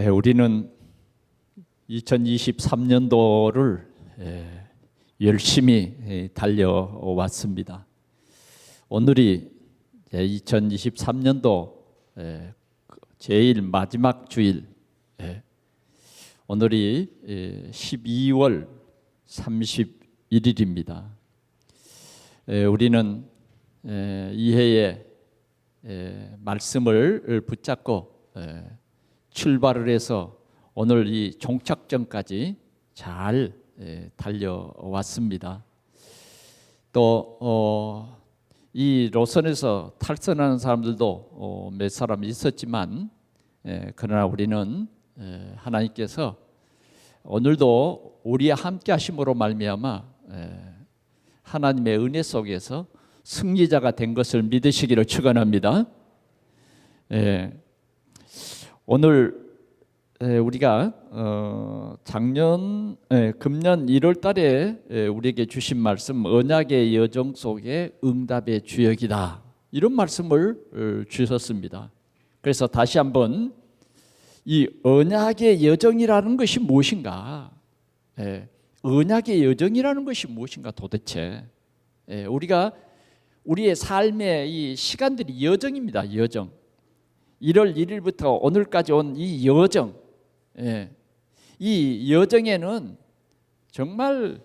우리는 2023년도를 열심히 달려왔습니다. 오늘이 2023년도 제일 마지막 주일, 오늘이 12월 31일입니다. 우리는 이 해에 말씀을 붙잡고 출발을 해서 오늘 이 종착점까지 잘 달려왔습니다. 또 이 노선에서 탈선하는 사람들도 몇 사람 있었지만 그러나 우리는 하나님께서 오늘도 우리와 함께 하심으로 말미암아 하나님의 은혜 속에서 승리자가 된 것을 믿으시기를 축원합니다. 오늘 우리가 금년 1월 달에 우리에게 주신 말씀, 언약의 여정 속에 응답의 주역이다, 이런 말씀을 주셨습니다. 그래서 다시 한번 이 언약의 여정이라는 것이 무엇인가, 언약의 여정이라는 것이 무엇인가 도대체, 우리가 우리의 삶의 이 시간들이 여정입니다. 여정. 1월 1일부터 오늘까지 온 이 여정, 이 여정에는 정말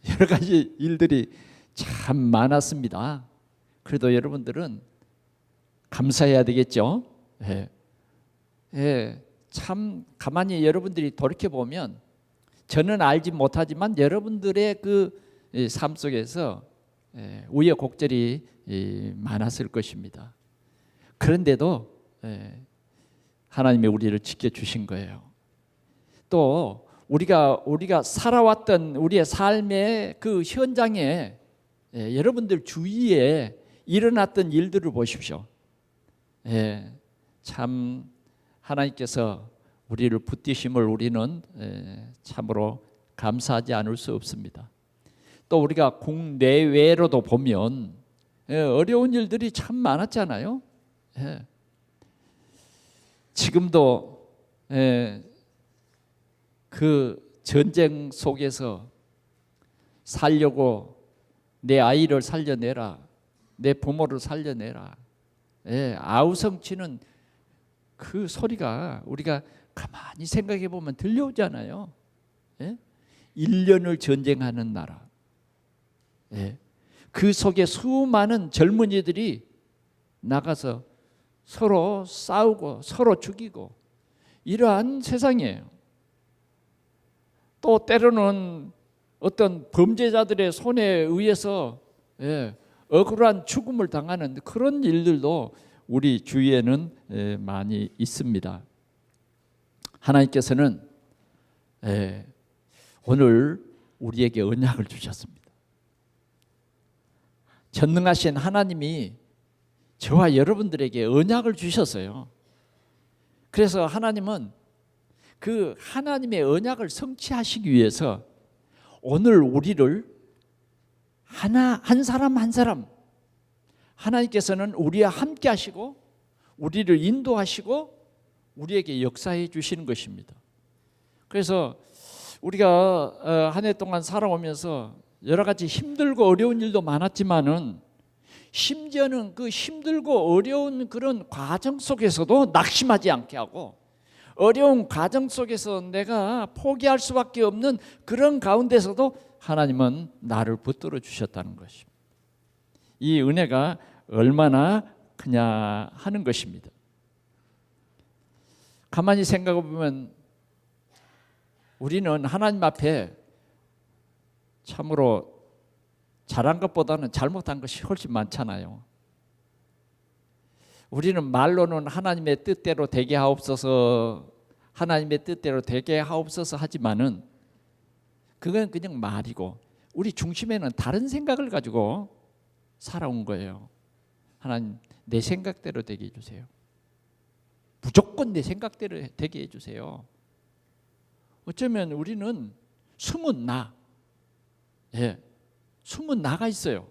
여러 가지 일들이 참 많았습니다. 그래도 여러분들은 감사해야 되겠죠. 참 가만히 여러분들이 돌이켜보면 저는 알지 못하지만 여러분들의 그 삶 속에서 우여곡절이 많았을 것입니다. 그런데도 하나님이 우리를 지켜주신 거예요. 또 우리가 살아왔던 우리의 삶의 그 현장에 여러분들 주위에 일어났던 일들을 보십시오. 참 하나님께서 우리를 붙드심을 우리는 참으로 감사하지 않을 수 없습니다. 또 우리가 국내외로도 보면 어려운 일들이 참 많았잖아요. 지금도 그 전쟁 속에서 살려고 내 아이를 살려내라, 내 부모를 살려내라, 아우성치는 그 소리가 우리가 가만히 생각해 보면 들려오잖아요. 1년을 전쟁하는 나라, 그 속에 수많은 젊은이들이 나가서 서로 싸우고 서로 죽이고 이러한 세상이에요. 또 때로는 어떤 범죄자들의 손에 의해서 억울한 죽음을 당하는 그런 일들도 우리 주위에는 많이 있습니다. 하나님께서는 오늘 우리에게 언약을 주셨습니다. 전능하신 하나님이 저와 여러분들에게 언약을 주셨어요. 그래서 하나님은 그 하나님의 언약을 성취하시기 위해서 오늘 우리를 한 사람 한 사람 하나님께서는 우리와 함께 하시고 우리를 인도하시고 우리에게 역사해 주시는 것입니다. 그래서 우리가 한 해 동안 살아오면서 여러 가지 힘들고 어려운 일도 많았지만은 심지어는 그 힘들고 어려운 그런 과정 속에서도 낙심하지 않게 하고 어려운 과정 속에서 내가 포기할 수밖에 없는 그런 가운데서도 하나님은 나를 붙들어 주셨다는 것입니다. 이 은혜가 얼마나 크냐 하는 것입니다. 가만히 생각해 보면 우리는 하나님 앞에 참으로 잘한 것보다는 잘못한 것이 훨씬 많잖아요. 우리는 말로는 하나님의 뜻대로 되게 하옵소서, 하나님의 뜻대로 되게 하옵소서 하지만은 그건 그냥 말이고 우리 중심에는 다른 생각을 가지고 살아온 거예요. 하나님, 내 생각대로 되게 해주세요. 무조건 내 생각대로 되게 해주세요. 어쩌면 우리는 숨은 나가 있어요.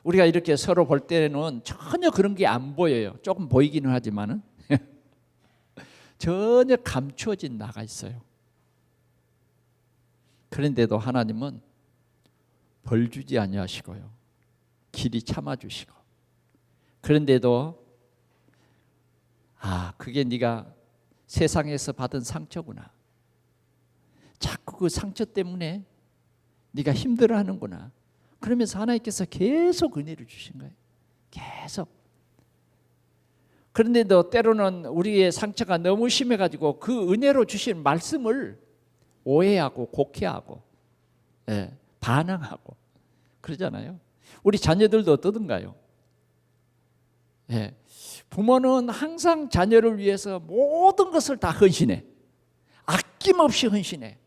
우리가 이렇게 서로 볼 때는 전혀 그런 게 안 보여요. 조금 보이기는 하지만은 전혀 감추어진 나가 있어요. 그런데도 하나님은 벌 주지 아니하시고요, 길이 참아주시고, 그런데도 그게 네가 세상에서 받은 상처구나, 자꾸 그 상처 때문에 네가 힘들어하는구나, 그러면서 하나님께서 계속 은혜를 주신 거예요. 계속. 그런데도 때로는 우리의 상처가 너무 심해가지고 그 은혜로 주신 말씀을 오해하고 곡해하고 반항하고 그러잖아요. 우리 자녀들도 어떠든가요? 부모는 항상 자녀를 위해서 모든 것을 다 헌신해. 아낌없이 헌신해.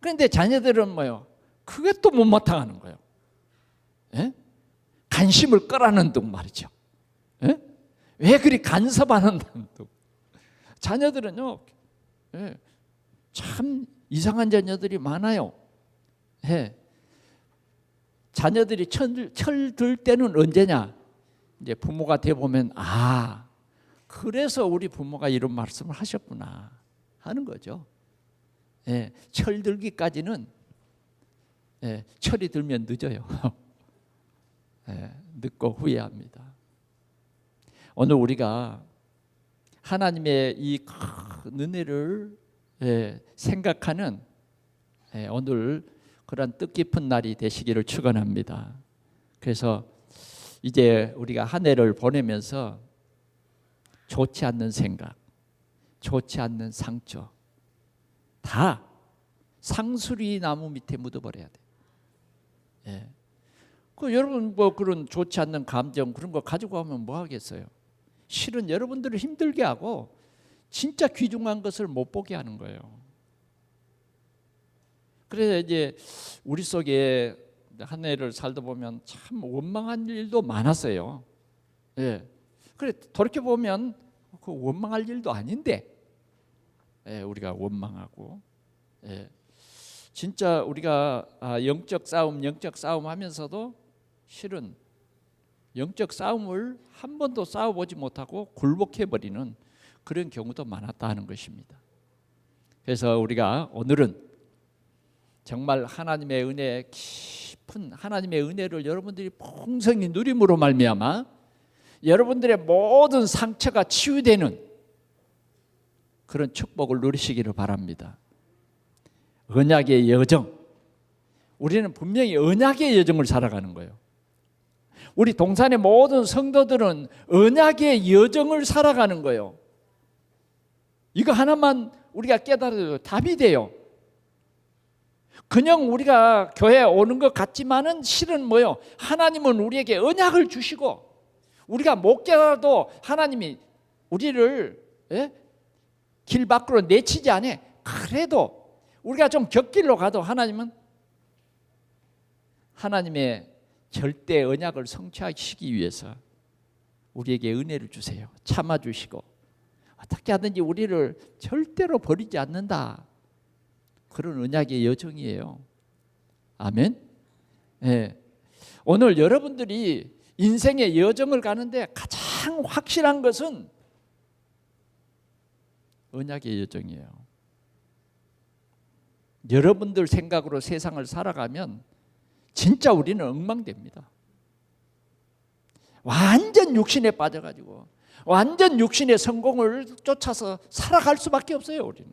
그런데 자녀들은 뭐요? 그게 또 못마땅하는 거예요. 관심을 끌어안는 둥 말이죠. 왜 그리 간섭하는다는 둥. 자녀들은요, 참 이상한 자녀들이 많아요. 자녀들이 철들 때는 언제냐? 이제 부모가 돼 보면 그래서 우리 부모가 이런 말씀을 하셨구나 하는 거죠. 철들기까지는 철이 들면 늦어요. 늦고 후회합니다. 오늘 우리가 하나님의 이 큰 은혜를 생각하는 오늘 그런 뜻깊은 날이 되시기를 축원합니다. 그래서 이제 우리가 한 해를 보내면서 좋지 않는 생각, 좋지 않는 상처 다 상수리 나무 밑에 묻어버려야 돼. 여러분 뭐 그런 좋지 않는 감정 그런 거 가지고 하면 뭐 하겠어요? 실은 여러분들을 힘들게 하고 진짜 귀중한 것을 못 보게 하는 거예요. 그래서 이제 우리 속에 한 해를 살다 보면 참 원망한 일도 많았어요. 그래 돌이켜 보면 그 원망할 일도 아닌데 우리가 원망하고 진짜 우리가 영적 싸움 하면서도 실은 영적 싸움을 한 번도 싸워보지 못하고 굴복해버리는 그런 경우도 많았다 하는 것입니다. 그래서 우리가 오늘은 정말 하나님의 은혜, 깊은 하나님의 은혜를 여러분들이 풍성히 누림으로 말미암아 여러분들의 모든 상처가 치유되는 그런 축복을 누리시기를 바랍니다. 언약의 여정, 우리는 분명히 언약의 여정을 살아가는 거예요. 우리 동산의 모든 성도들은 언약의 여정을 살아가는 거예요. 이거 하나만 우리가 깨달아도 답이 돼요. 그냥 우리가 교회에 오는 것 같지만은 실은 뭐요? 하나님은 우리에게 언약을 주시고 우리가 못 깨달아도 하나님이 우리를 길 밖으로 내치지 않아. 그래도 우리가 좀 곁길로 가도 하나님은 하나님의 절대 언약을 성취하시기 위해서 우리에게 은혜를 주세요. 참아주시고 어떻게 하든지 우리를 절대로 버리지 않는다. 그런 언약의 여정이에요. 아멘. 오늘 여러분들이 인생의 여정을 가는데 가장 확실한 것은 언약의 여정이에요. 여러분들 생각으로 세상을 살아가면 진짜 우리는 엉망됩니다. 완전 육신에 빠져가지고 완전 육신의 성공을 쫓아서 살아갈 수밖에 없어요. 우리는.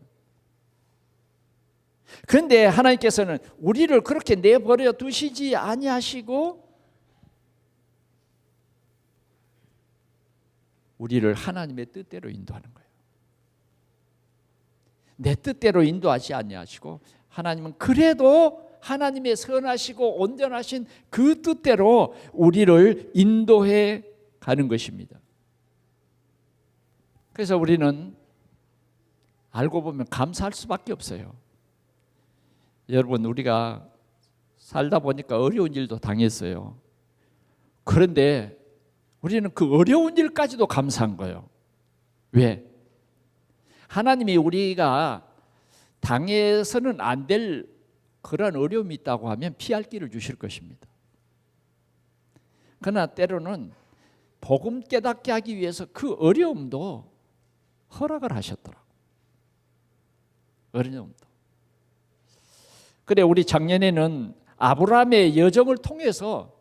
그런데 하나님께서는 우리를 그렇게 내버려 두시지 아니하시고 우리를 하나님의 뜻대로 인도하는 거예요. 내 뜻대로 인도하지 아니하시고 하나님은 그래도 하나님의 선하시고 온전하신 그 뜻대로 우리를 인도해 가는 것입니다. 그래서 우리는 알고 보면 감사할 수밖에 없어요. 여러분 우리가 살다 보니까 어려운 일도 당했어요. 그런데 우리는 그 어려운 일까지도 감사한 거예요. 왜? 하나님이 우리가 당해서는 안 될 그런 어려움이 있다고 하면 피할 길을 주실 것입니다. 그러나 때로는 복음 깨닫게 하기 위해서 그 어려움도 허락을 하셨더라고요. 어려움도. 그래 우리 작년에는 아브라함의 여정을 통해서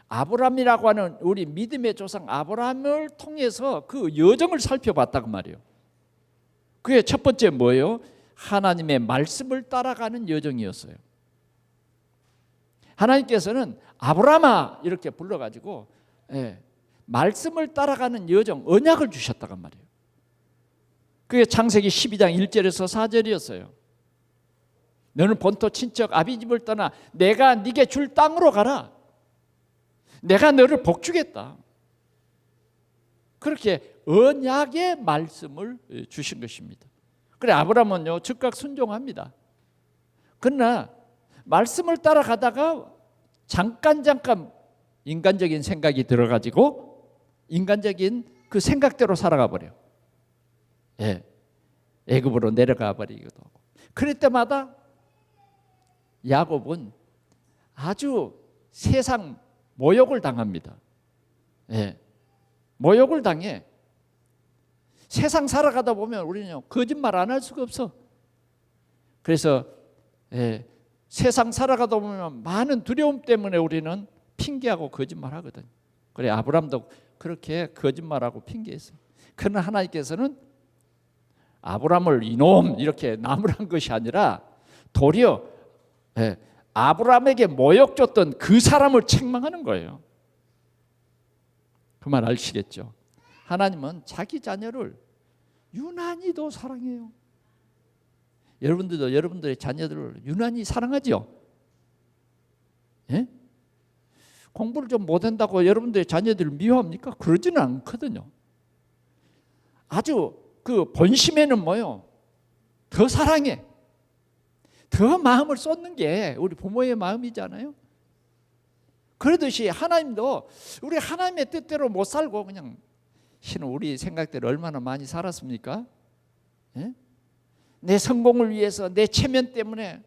아브라함이라고 하는 우리 믿음의 조상 아브라함을 통해서 그 여정을 살펴봤다고 말이에요. 그게 첫 번째 뭐예요? 하나님의 말씀을 따라가는 여정이었어요. 하나님께서는 아브라함아 이렇게 불러가지고 말씀을 따라가는 여정, 언약을 주셨다고 말이에요. 그게 창세기 12장 1절에서 4절이었어요. 너는 본토 친척 아비집을 떠나 내가 네게 줄 땅으로 가라. 내가 너를 복주겠다. 그렇게 언약의 말씀을 주신 것입니다. 그래 아브라함은요 즉각 순종합니다. 그러나 말씀을 따라가다가 잠깐 인간적인 생각이 들어가지고 인간적인 그 생각대로 살아가 버려요. 애굽으로 내려가 버리기도 하고. 그럴 때마다 야곱은 아주 세상 모욕을 당합니다. 모욕을 당해. 세상 살아가다 보면 우리는 거짓말 안 할 수가 없어. 그래서 세상 살아가다 보면 많은 두려움 때문에 우리는 핑계하고 거짓말하거든요. 그래 아브라함도 그렇게 거짓말하고 핑계했어요. 그러나 하나님께서는 아브라함을 이놈 이렇게 나무란 것이 아니라 도리어 아브라함에게 모욕 줬던 그 사람을 책망하는 거예요. 그 말 아시겠죠? 하나님은 자기 자녀를 유난히도 사랑해요. 여러분들도 여러분들의 자녀들을 유난히 사랑하죠? 공부를 좀 못한다고 여러분들의 자녀들을 미워합니까? 그러지는 않거든요. 아주 그 본심에는 뭐요? 더 사랑해. 더 마음을 쏟는 게 우리 부모의 마음이잖아요. 그러듯이 하나님도 우리 하나님의 뜻대로 못 살고 그냥 우리 생각대로 얼마나 많이 살았습니까? 내 성공을 위해서 내 체면 때문에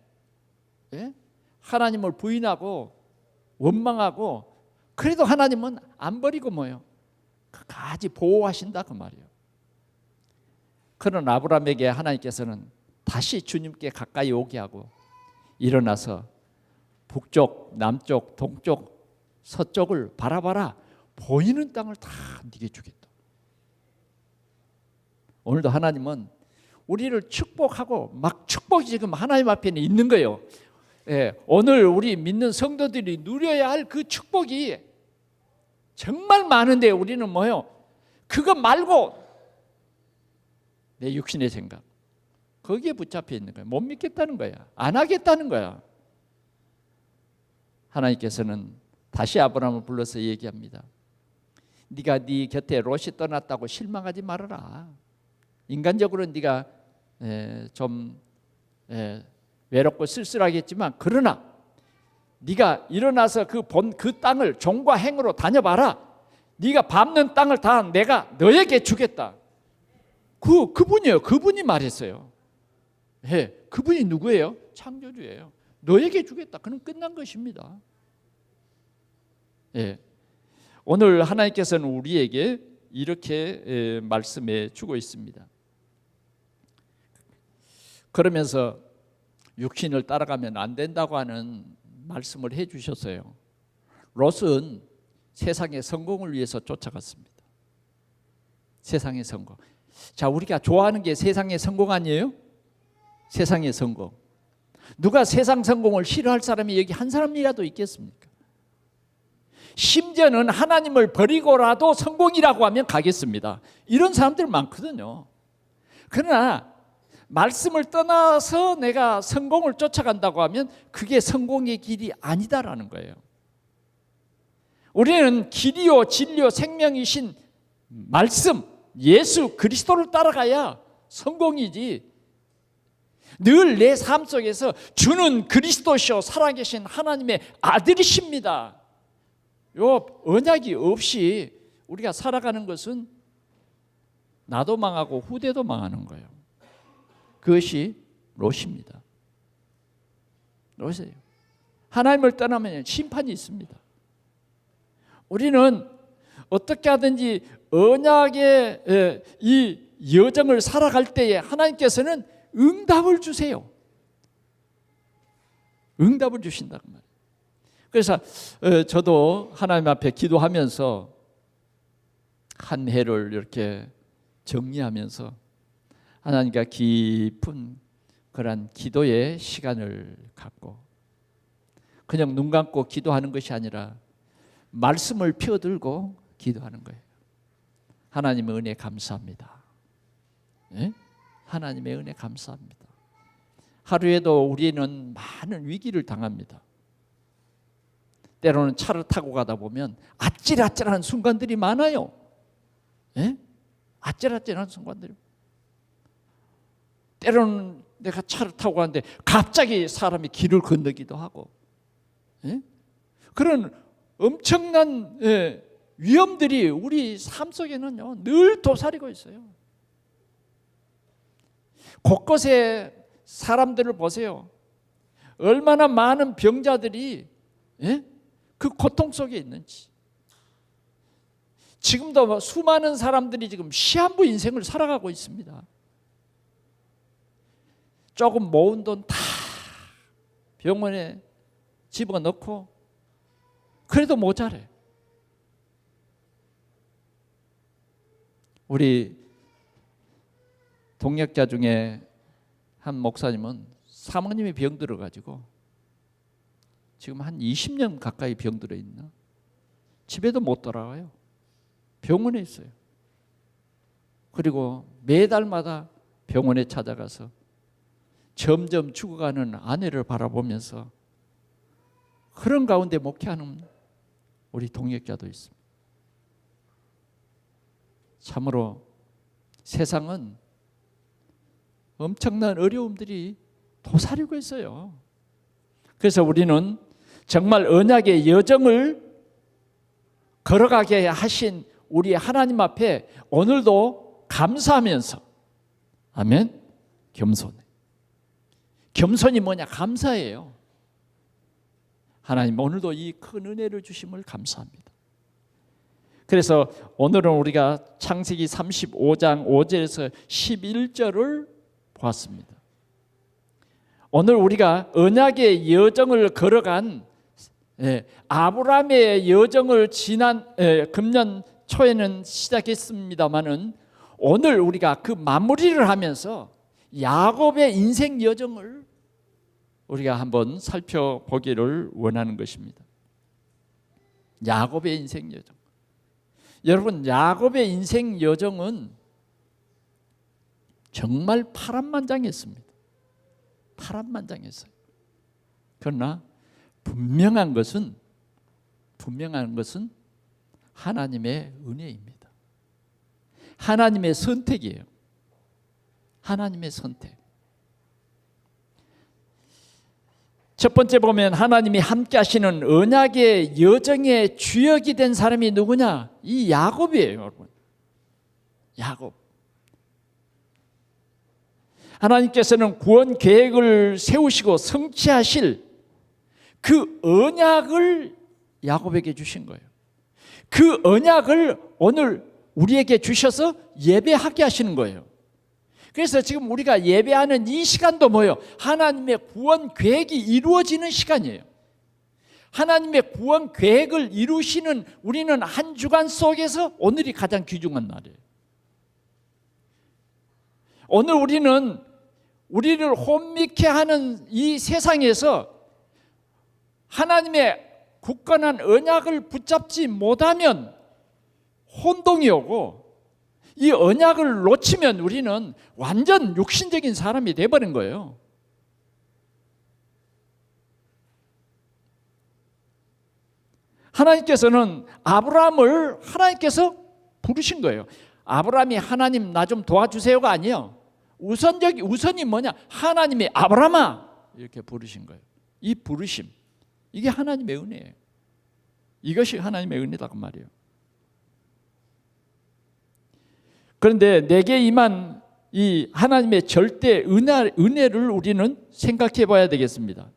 하나님을 부인하고 원망하고 그래도 하나님은 안 버리고 뭐요? 끝까지 보호하신다 그 말이에요. 그런 아브라함에게 하나님께서는 다시 주님께 가까이 오게 하고 일어나서 북쪽, 남쪽, 동쪽, 서쪽을 바라봐라. 보이는 땅을 다 네게 주겠다. 오늘도 하나님은 우리를 축복하고 막 축복이 지금 하나님 앞에는 있는 거예요. 오늘 우리 믿는 성도들이 누려야 할 그 축복이 정말 많은데 우리는 뭐요? 그거 말고 내 육신의 생각 거기에 붙잡혀 있는 거야. 못 믿겠다는 거야. 안 하겠다는 거야. 하나님께서는 다시 아브라함을 불러서 얘기합니다. 네가 네 곁에 롯이 떠났다고 실망하지 말아라. 인간적으로는 네가 좀 외롭고 쓸쓸하겠지만 그러나 네가 일어나서 그 땅을 종과 행으로 다녀봐라. 네가 밟는 땅을 다 내가 너에게 주겠다. 그분이에요. 그분이 말했어요. 그분이 누구예요? 창조주예요. 너에게 주겠다. 그럼 끝난 것입니다. 오늘 하나님께서는 우리에게 이렇게 말씀해 주고 있습니다. 그러면서 육신을 따라가면 안 된다고 하는 말씀을 해 주셨어요. 롯은 세상의 성공을 위해서 쫓아갔습니다. 세상의 성공. 자, 우리가 좋아하는 게 세상의 성공 아니에요? 세상의 성공. 누가 세상 성공을 싫어할 사람이 여기 한 사람이라도 있겠습니까? 심지어는 하나님을 버리고라도 성공이라고 하면 가겠습니다. 이런 사람들 많거든요. 그러나 말씀을 떠나서 내가 성공을 쫓아간다고 하면 그게 성공의 길이 아니다라는 거예요. 우리는 길이요 진리요 생명이신 말씀 예수 그리스도를 따라가야 성공이지. 늘 내 삶 속에서 주는 그리스도시요 살아계신 하나님의 아들이십니다. 요 언약이 없이 우리가 살아가는 것은 나도 망하고 후대도 망하는 거예요. 그것이 롯입니다. 롯이에요. 하나님을 떠나면 심판이 있습니다. 우리는 어떻게 하든지 언약의 이 여정을 살아갈 때에 하나님께서는 응답을 주세요. 응답을 주신다는 말이에요. 그래서 저도 하나님 앞에 기도하면서 한 해를 이렇게 정리하면서 하나님과 깊은 그런 기도의 시간을 갖고 그냥 눈 감고 기도하는 것이 아니라 말씀을 펴들고 기도하는 거예요. 하나님의 은혜 감사합니다. 네? 하나님의 은혜 감사합니다. 하루에도 우리는 많은 위기를 당합니다. 때로는 차를 타고 가다 보면 아찔아찔한 순간들이 많아요. 네? 아찔아찔한 순간들이. 때로는 내가 차를 타고 가는데 갑자기 사람이 길을 건너기도 하고, 네? 그런 엄청난 위험들이 우리 삶 속에는요 늘 도사리고 있어요. 곳곳에 사람들을 보세요. 얼마나 많은 병자들이 그 고통 속에 있는지. 지금도 수많은 사람들이 지금 시한부 인생을 살아가고 있습니다. 조금 모은 돈 다 병원에 집어넣고 그래도 모자래. 우리 동역자 중에 한 목사님은 사모님이 병들어 가지고 지금 한 20년 가까이 병들어 있나? 집에도 못 돌아가요. 병원에 있어요. 그리고 매달마다 병원에 찾아가서 점점 죽어가는 아내를 바라보면서 그런 가운데 목회하는 우리 동역자도 있습니다. 참으로 세상은 엄청난 어려움들이 도사리고 있어요. 그래서 우리는 정말 언약의 여정을 걸어가게 하신 우리 하나님 앞에 오늘도 감사하면서, 아멘, 겸손해. 겸손이 뭐냐? 감사해요. 하나님 오늘도 이 큰 은혜를 주심을 감사합니다. 그래서 오늘은 우리가 창세기 35장 5절에서 11절을 보았습니다. 오늘 우리가 언약의 여정을 걸어간 아브라함의 여정을 지난 금년 초에는 시작했습니다마는 오늘 우리가 그 마무리를 하면서 야곱의 인생 여정을 우리가 한번 살펴보기를 원하는 것입니다. 야곱의 인생 여정. 여러분, 야곱의 인생 여정은 정말 파란만장했습니다. 파란만장했어요. 그러나 분명한 것은 하나님의 은혜입니다. 하나님의 선택이에요. 하나님의 선택. 첫 번째 보면 하나님이 함께 하시는 언약의 여정의 주역이 된 사람이 누구냐? 이 야곱이에요, 여러분. 야곱. 하나님께서는 구원 계획을 세우시고 성취하실 그 언약을 야곱에게 주신 거예요. 그 언약을 오늘 우리에게 주셔서 예배하게 하시는 거예요. 그래서 지금 우리가 예배하는 이 시간도 뭐예요? 하나님의 구원 계획이 이루어지는 시간이에요. 하나님의 구원 계획을 이루시는 우리는 한 주간 속에서 오늘이 가장 귀중한 날이에요. 오늘 우리를 혼미케 하는 이 세상에서 하나님의 굳건한 언약을 붙잡지 못하면 혼동이 오고, 이 언약을 놓치면 우리는 완전 육신적인 사람이 돼버린 거예요. 하나님께서는 아브라함을 하나님께서 부르신 거예요. 아브라함이 하나님 나 좀 도와주세요가 아니에요. 우선이 뭐냐? 하나님이 아브라함아 이렇게 부르신 거예요. 이 부르심, 이게 하나님의 은혜예요. 이것이 하나님의 은혜다고 말이에요. 그런데 내게 임한 이 하나님의 절대 은혜를 우리는 생각해 봐야 되겠습니다.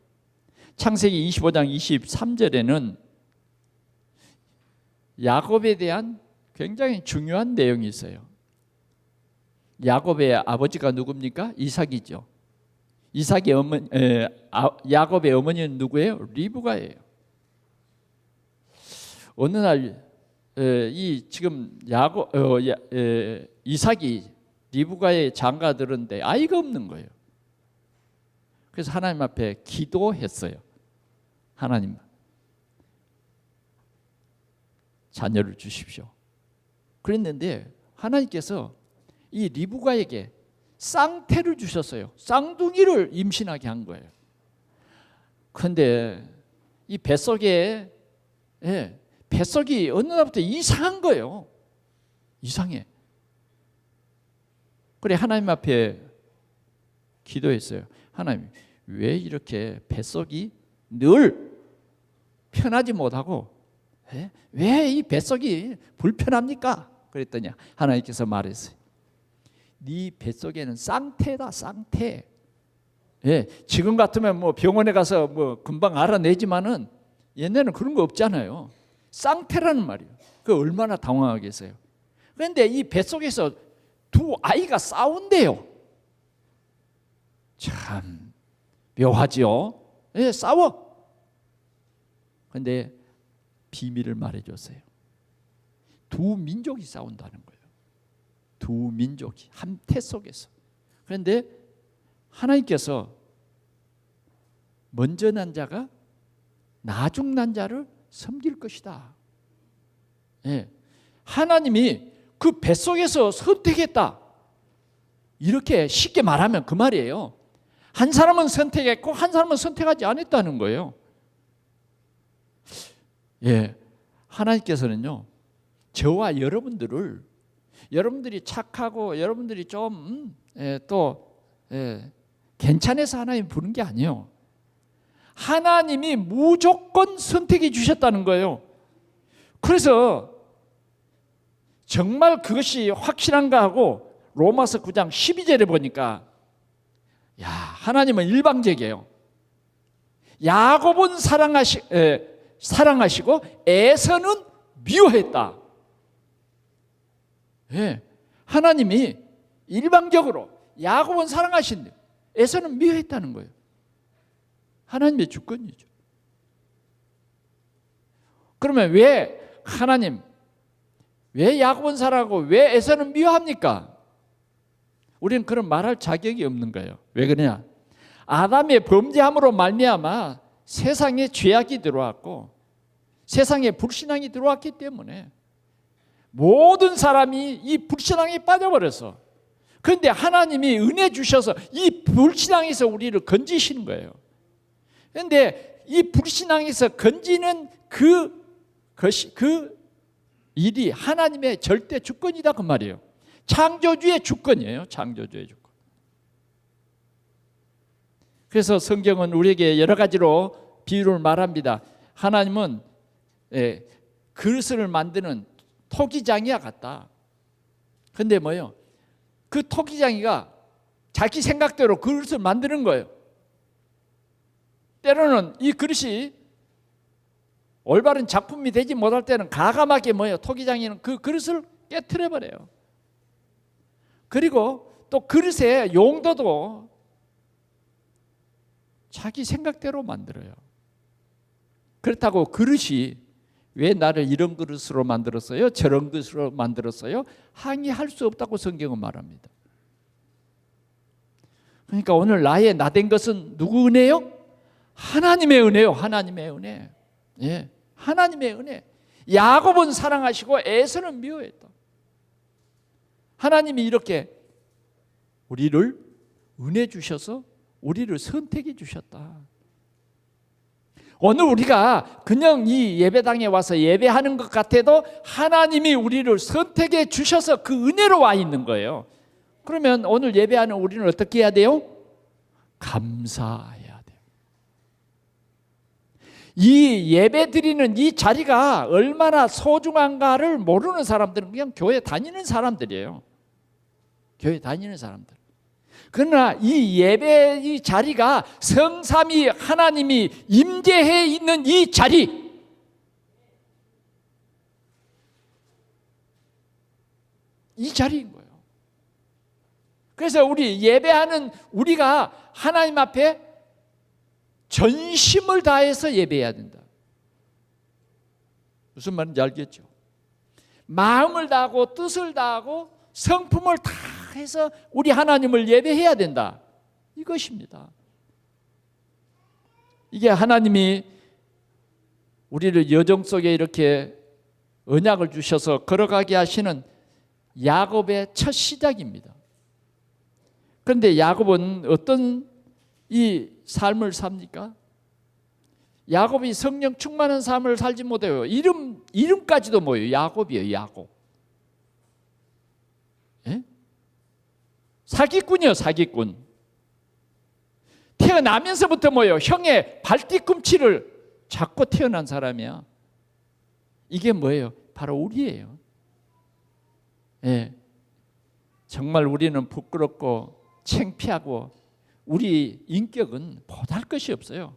창세기 25장 23절에는 야곱에 대한 굉장히 중요한 내용이 있어요. 야곱의 아버지가 누굽니까? 이삭이죠. 이삭의 어머니, 야곱의 어머니는 누구예요? 리브가예요. 어느 날 이 지금 이삭이 리브가의 장가 들었는데 아이가 없는 거예요. 그래서 하나님 앞에 기도했어요. 하나님, 자녀를 주십시오. 그랬는데 하나님께서 이 리브가에게 쌍태를 주셨어요. 쌍둥이를 임신하게 한 거예요. 그런데 이 뱃속이 어느 날부터 이상한 거예요. 이상해. 그래 하나님 앞에 기도했어요. 하나님, 왜 이렇게 뱃속이 늘 편하지 못하고 왜 이 뱃속이 불편합니까? 그랬더니 하나님께서 말했어요. 네 뱃속에는 쌍태다, 쌍태. 지금 같으면 뭐 병원에 가서 뭐 금방 알아내지만은 옛날에는 그런 거 없잖아요. 쌍태라는 말이에요. 그 얼마나 당황하겠어요. 그런데 이 뱃속에서 두 아이가 싸운대요. 참 묘하지요. 싸워. 그런데 비밀을 말해줬어요. 두 민족이 싸운다는 거예요. 두 민족이 한 태 속에서. 그런데 하나님께서 먼저 난 자가 나중 난 자를 섬길 것이다. 하나님이 그 뱃속에서 선택했다. 이렇게 쉽게 말하면 그 말이에요. 한 사람은 선택했고 한 사람은 선택하지 않았다는 거예요. 하나님께서는요, 저와 여러분들이 착하고 여러분들이 좀 괜찮아서 하나님 부른 게 아니에요. 하나님이 무조건 선택해 주셨다는 거예요. 그래서 정말 그것이 확실한가 하고 로마서 9장 12절에 보니까 하나님은 일방적이에요. 야곱은 사랑하시고 에서는 미워했다. 하나님이 일방적으로 야곱은 사랑하신데 에서는 미워했다는 거예요. 하나님의 주권이죠. 그러면 왜 야곱은 사랑하고 왜 에서는 미워합니까? 우리는 그런 말할 자격이 없는 거예요. 왜 그러냐? 아담의 범죄함으로 말미암아 세상에 죄악이 들어왔고 세상에 불신앙이 들어왔기 때문에 모든 사람이 이 불신앙에 빠져버렸어. 그런데 하나님이 은혜 주셔서 이 불신앙에서 우리를 건지시는 거예요. 그런데 이 불신앙에서 건지는 그 일이 하나님의 절대 주권이다 그 말이에요. 창조주의 주권이에요. 창조주의 주권. 그래서 성경은 우리에게 여러 가지로 비유를 말합니다. 하나님은 그릇을 만드는 토기장이와 같다. 근데 뭐예요? 그 토기장이가 자기 생각대로 그릇을 만드는 거예요. 때로는 이 그릇이 올바른 작품이 되지 못할 때는 가감하게 뭐예요? 토기장이는 그 그릇을 깨트려 버려요. 그리고 또 그릇의 용도도 자기 생각대로 만들어요. 그렇다고 그릇이 왜 나를 이런 그릇으로 만들었어요? 저런 그릇으로 만들었어요? 항의할 수 없다고 성경은 말합니다. 그러니까 오늘 나의 나된 것은 누구 은혜요? 하나님의 은혜요. 하나님의 은혜. 하나님의 은혜. 야곱은 사랑하시고 에서는 미워했다. 하나님이 이렇게 우리를 은혜 주셔서 우리를 선택해 주셨다. 오늘 우리가 그냥 이 예배당에 와서 예배하는 것 같아도 하나님이 우리를 선택해 주셔서 그 은혜로 와 있는 거예요. 그러면 오늘 예배하는 우리는 어떻게 해야 돼요? 감사해야 돼요. 이 예배 드리는 이 자리가 얼마나 소중한가를 모르는 사람들은 그냥 교회 다니는 사람들이에요. 교회 다니는 사람들. 그러나 이 예배 이 자리가 성삼위 하나님이 임재해 있는 이 자리, 이 자리인 거예요. 그래서 우리 예배하는 우리가 하나님 앞에 전심을 다해서 예배해야 된다. 무슨 말인지 알겠죠? 마음을 다하고 뜻을 다하고 성품을 다해서 우리 하나님을 예배해야 된다. 이것입니다. 이게 하나님이 우리를 여정 속에 이렇게 언약을 주셔서 걸어가게 하시는 야곱의 첫 시작입니다. 그런데 야곱은 어떤 이 삶을 삽니까? 야곱이 성령 충만한 삶을 살지 못해요. 이름까지도 뭐예요? 야곱이에요. 야곱. 예? 사기꾼이요. 사기꾼. 태어나면서부터 뭐예요? 형의 발뒤꿈치를 잡고 태어난 사람이야. 이게 뭐예요? 바로 우리예요. 예. 정말 우리는 부끄럽고 창피하고 우리 인격은 보잘 것이 없어요.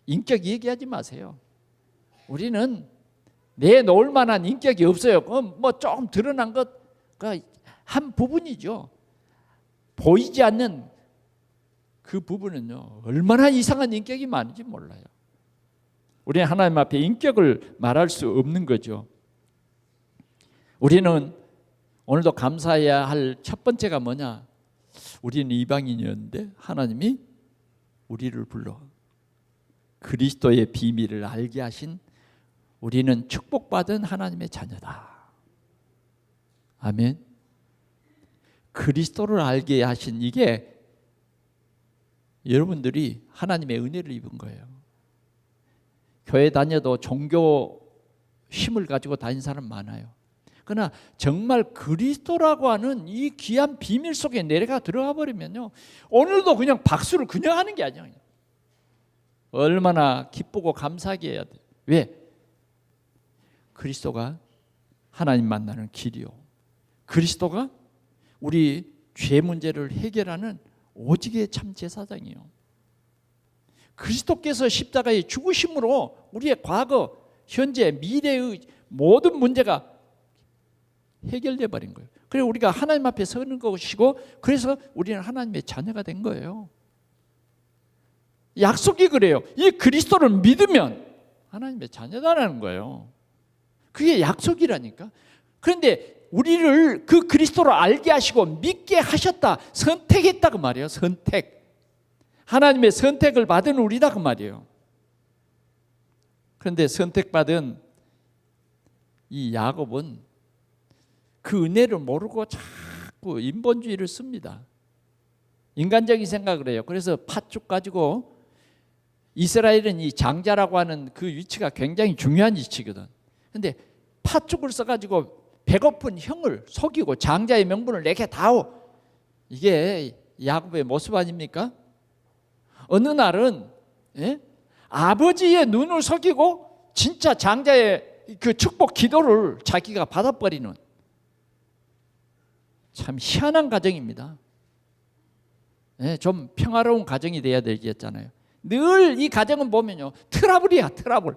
인격 얘기하지 마세요. 우리는 내놓을 만한 인격이 없어요. 뭐 조금 드러난 것 한 부분이죠. 보이지 않는 그 부분은요, 얼마나 이상한 인격이 많은지 몰라요. 우리는 하나님 앞에 인격을 말할 수 없는 거죠. 우리는 오늘도 감사해야 할 첫 번째가 뭐냐? 우리는 이방인이었는데 하나님이 우리를 불러 그리스도의 비밀을 알게 하신 우리는 축복받은 하나님의 자녀다. 아멘. 그리스도를 알게 하신 이게 여러분들이 하나님의 은혜를 입은 거예요. 교회 다녀도 종교 힘을 가지고 다닌 사람 많아요. 그러나 정말 그리스도라고 하는 이 귀한 비밀 속에 내려가 들어가 버리면요, 오늘도 그냥 박수를 그냥 하는 게 아니에요. 얼마나 기쁘고 감사하게 해야 돼. 왜? 그리스도가 하나님 만나는 길이요, 그리스도가 우리 죄 문제를 해결하는 오직의 참 제사장이요. 그리스도께서 십자가의 죽으심으로 우리의 과거, 현재, 미래의 모든 문제가 해결돼 버린 거예요. 그래서 우리가 하나님 앞에 서는 것이고, 그래서 우리는 하나님의 자녀가 된 거예요. 약속이 그래요. 이 그리스도를 믿으면 하나님의 자녀다라는 거예요. 그게 약속이라니까. 그런데 우리를 그 그리스도를 알게 하시고 믿게 하셨다, 선택했다 그 말이에요. 선택. 하나님의 선택을 받은 우리다 그 말이에요. 그런데 선택받은 이 야곱은 그 은혜를 모르고 자꾸 인본주의를 씁니다. 인간적인 생각을 해요. 그래서 팥죽 가지고, 이스라엘은 이 장자라고 하는 그 위치가 굉장히 중요한 위치거든. 그런데 팥죽을 써가지고 배고픈 형을 속이고 장자의 명분을 내게 다오. 이게 야곱의 모습 아닙니까? 어느 날은 아버지의 눈을 속이고 진짜 장자의 그 축복 기도를 자기가 받아버리는 참 희한한 가정입니다. 좀 평화로운 가정이 돼야 되겠잖아요. 늘 이 가정은 보면요, 트러블이야, 트러블.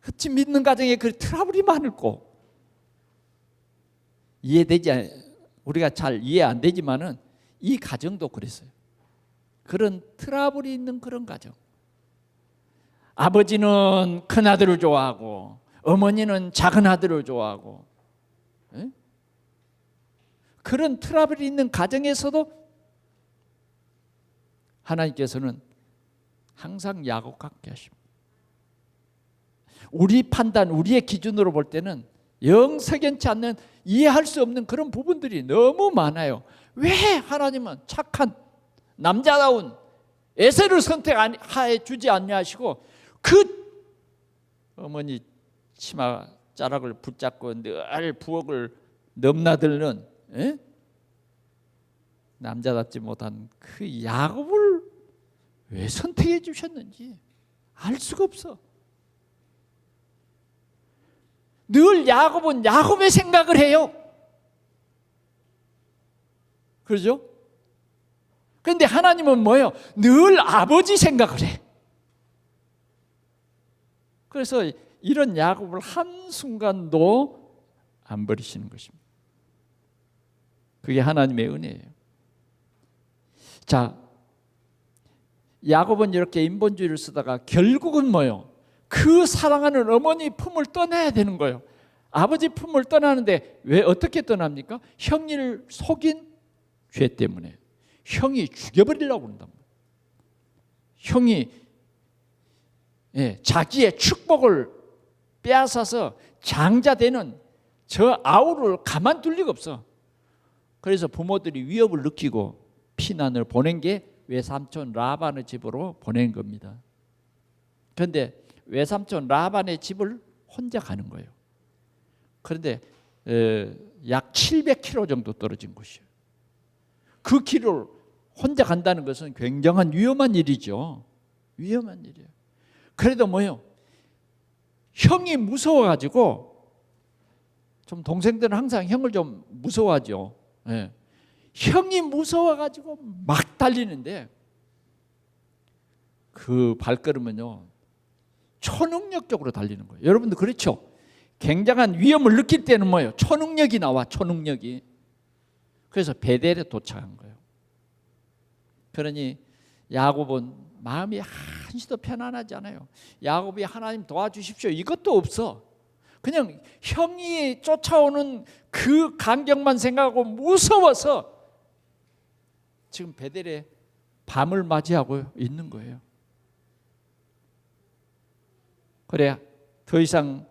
흠집 믿는 가정에 그 트러블이 많을고, 우리가 잘 이해 안 되지만은 이 가정도 그랬어요. 그런 트러블이 있는 그런 가정. 아버지는 큰 아들을 좋아하고 어머니는 작은 아들을 좋아하고, 그런 트러블이 있는 가정에서도 하나님께서는 항상 야곱 같게 하십니다. 우리 판단, 우리의 기준으로 볼 때는 영 석연치 않는, 이해할 수 없는 그런 부분들이 너무 많아요. 왜 하나님은 착한 남자다운 에세를 선택해 주지 않냐시고 그 어머니 치마 자락을 붙잡고 늘 부엌을 넘나들는 남자답지 못한 그 야곱을 왜 선택해 주셨는지 알 수가 없어. 늘 야곱은 야곱의 생각을 해요. 그렇죠? 그런데 하나님은 뭐예요? 늘 아버지 생각을 해. 그래서 이런 야곱을 한순간도 안 버리시는 것입니다. 그게 하나님의 은혜예요. 자, 야곱은 이렇게 인본주의를 쓰다가 결국은 뭐요? 그 사랑하는 어머니 품을 떠나야 되는 거예요. 아버지 품을 떠나는데 왜 어떻게 떠납니까? 형을 속인 죄 때문에. 형이 죽여버리려고 그런단 말이에요. 형이 자기의 축복을 빼앗아서 장자되는 저 아우를 가만둘 리가 없어. 그래서 부모들이 위협을 느끼고 피난을 보낸 게 외삼촌 라반의 집으로 보낸 겁니다. 그런데 외삼촌 라반의 집을 혼자 가는 거예요. 그런데 약 700km 정도 떨어진 곳이에요. 그 길을 혼자 간다는 것은 굉장한 위험한 일이죠. 위험한 일이에요. 그래도 뭐요? 형이 무서워가지고, 좀 동생들은 항상 형을 좀 무서워하죠. 예. 형이 무서워가지고 막 달리는데 그 발걸음은요 초능력적으로 달리는 거예요. 여러분도 그렇죠? 굉장한 위험을 느낄 때는 뭐예요? 초능력이 나와. 초능력이. 그래서 베델에 도착한 거예요. 그러니 야곱은 마음이 한시도 편안하지 않아요. 야곱이 하나님 도와주십시오 이것도 없어. 그냥 형이 쫓아오는 그 간격만 생각하고 무서워서 지금 베델에 밤을 맞이하고 있는 거예요. 그래 더 이상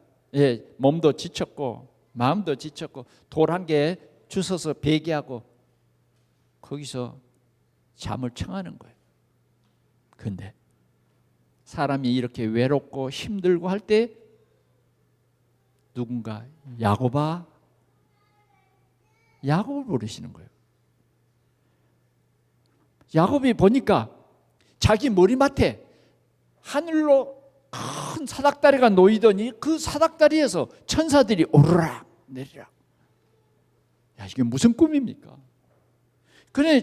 몸도 지쳤고 마음도 지쳤고 돌 한 개 주워서 베개하고 거기서 잠을 청하는 거예요. 근데 사람이 이렇게 외롭고 힘들고 할 때 누군가 야곱아, 야곱을 부르시는 거예요. 야곱이 보니까 자기 머리맡에 하늘로 큰 사닥다리가 놓이더니 그 사닥다리에서 천사들이 오르락 내리락. 야, 이게 무슨 꿈입니까? 그래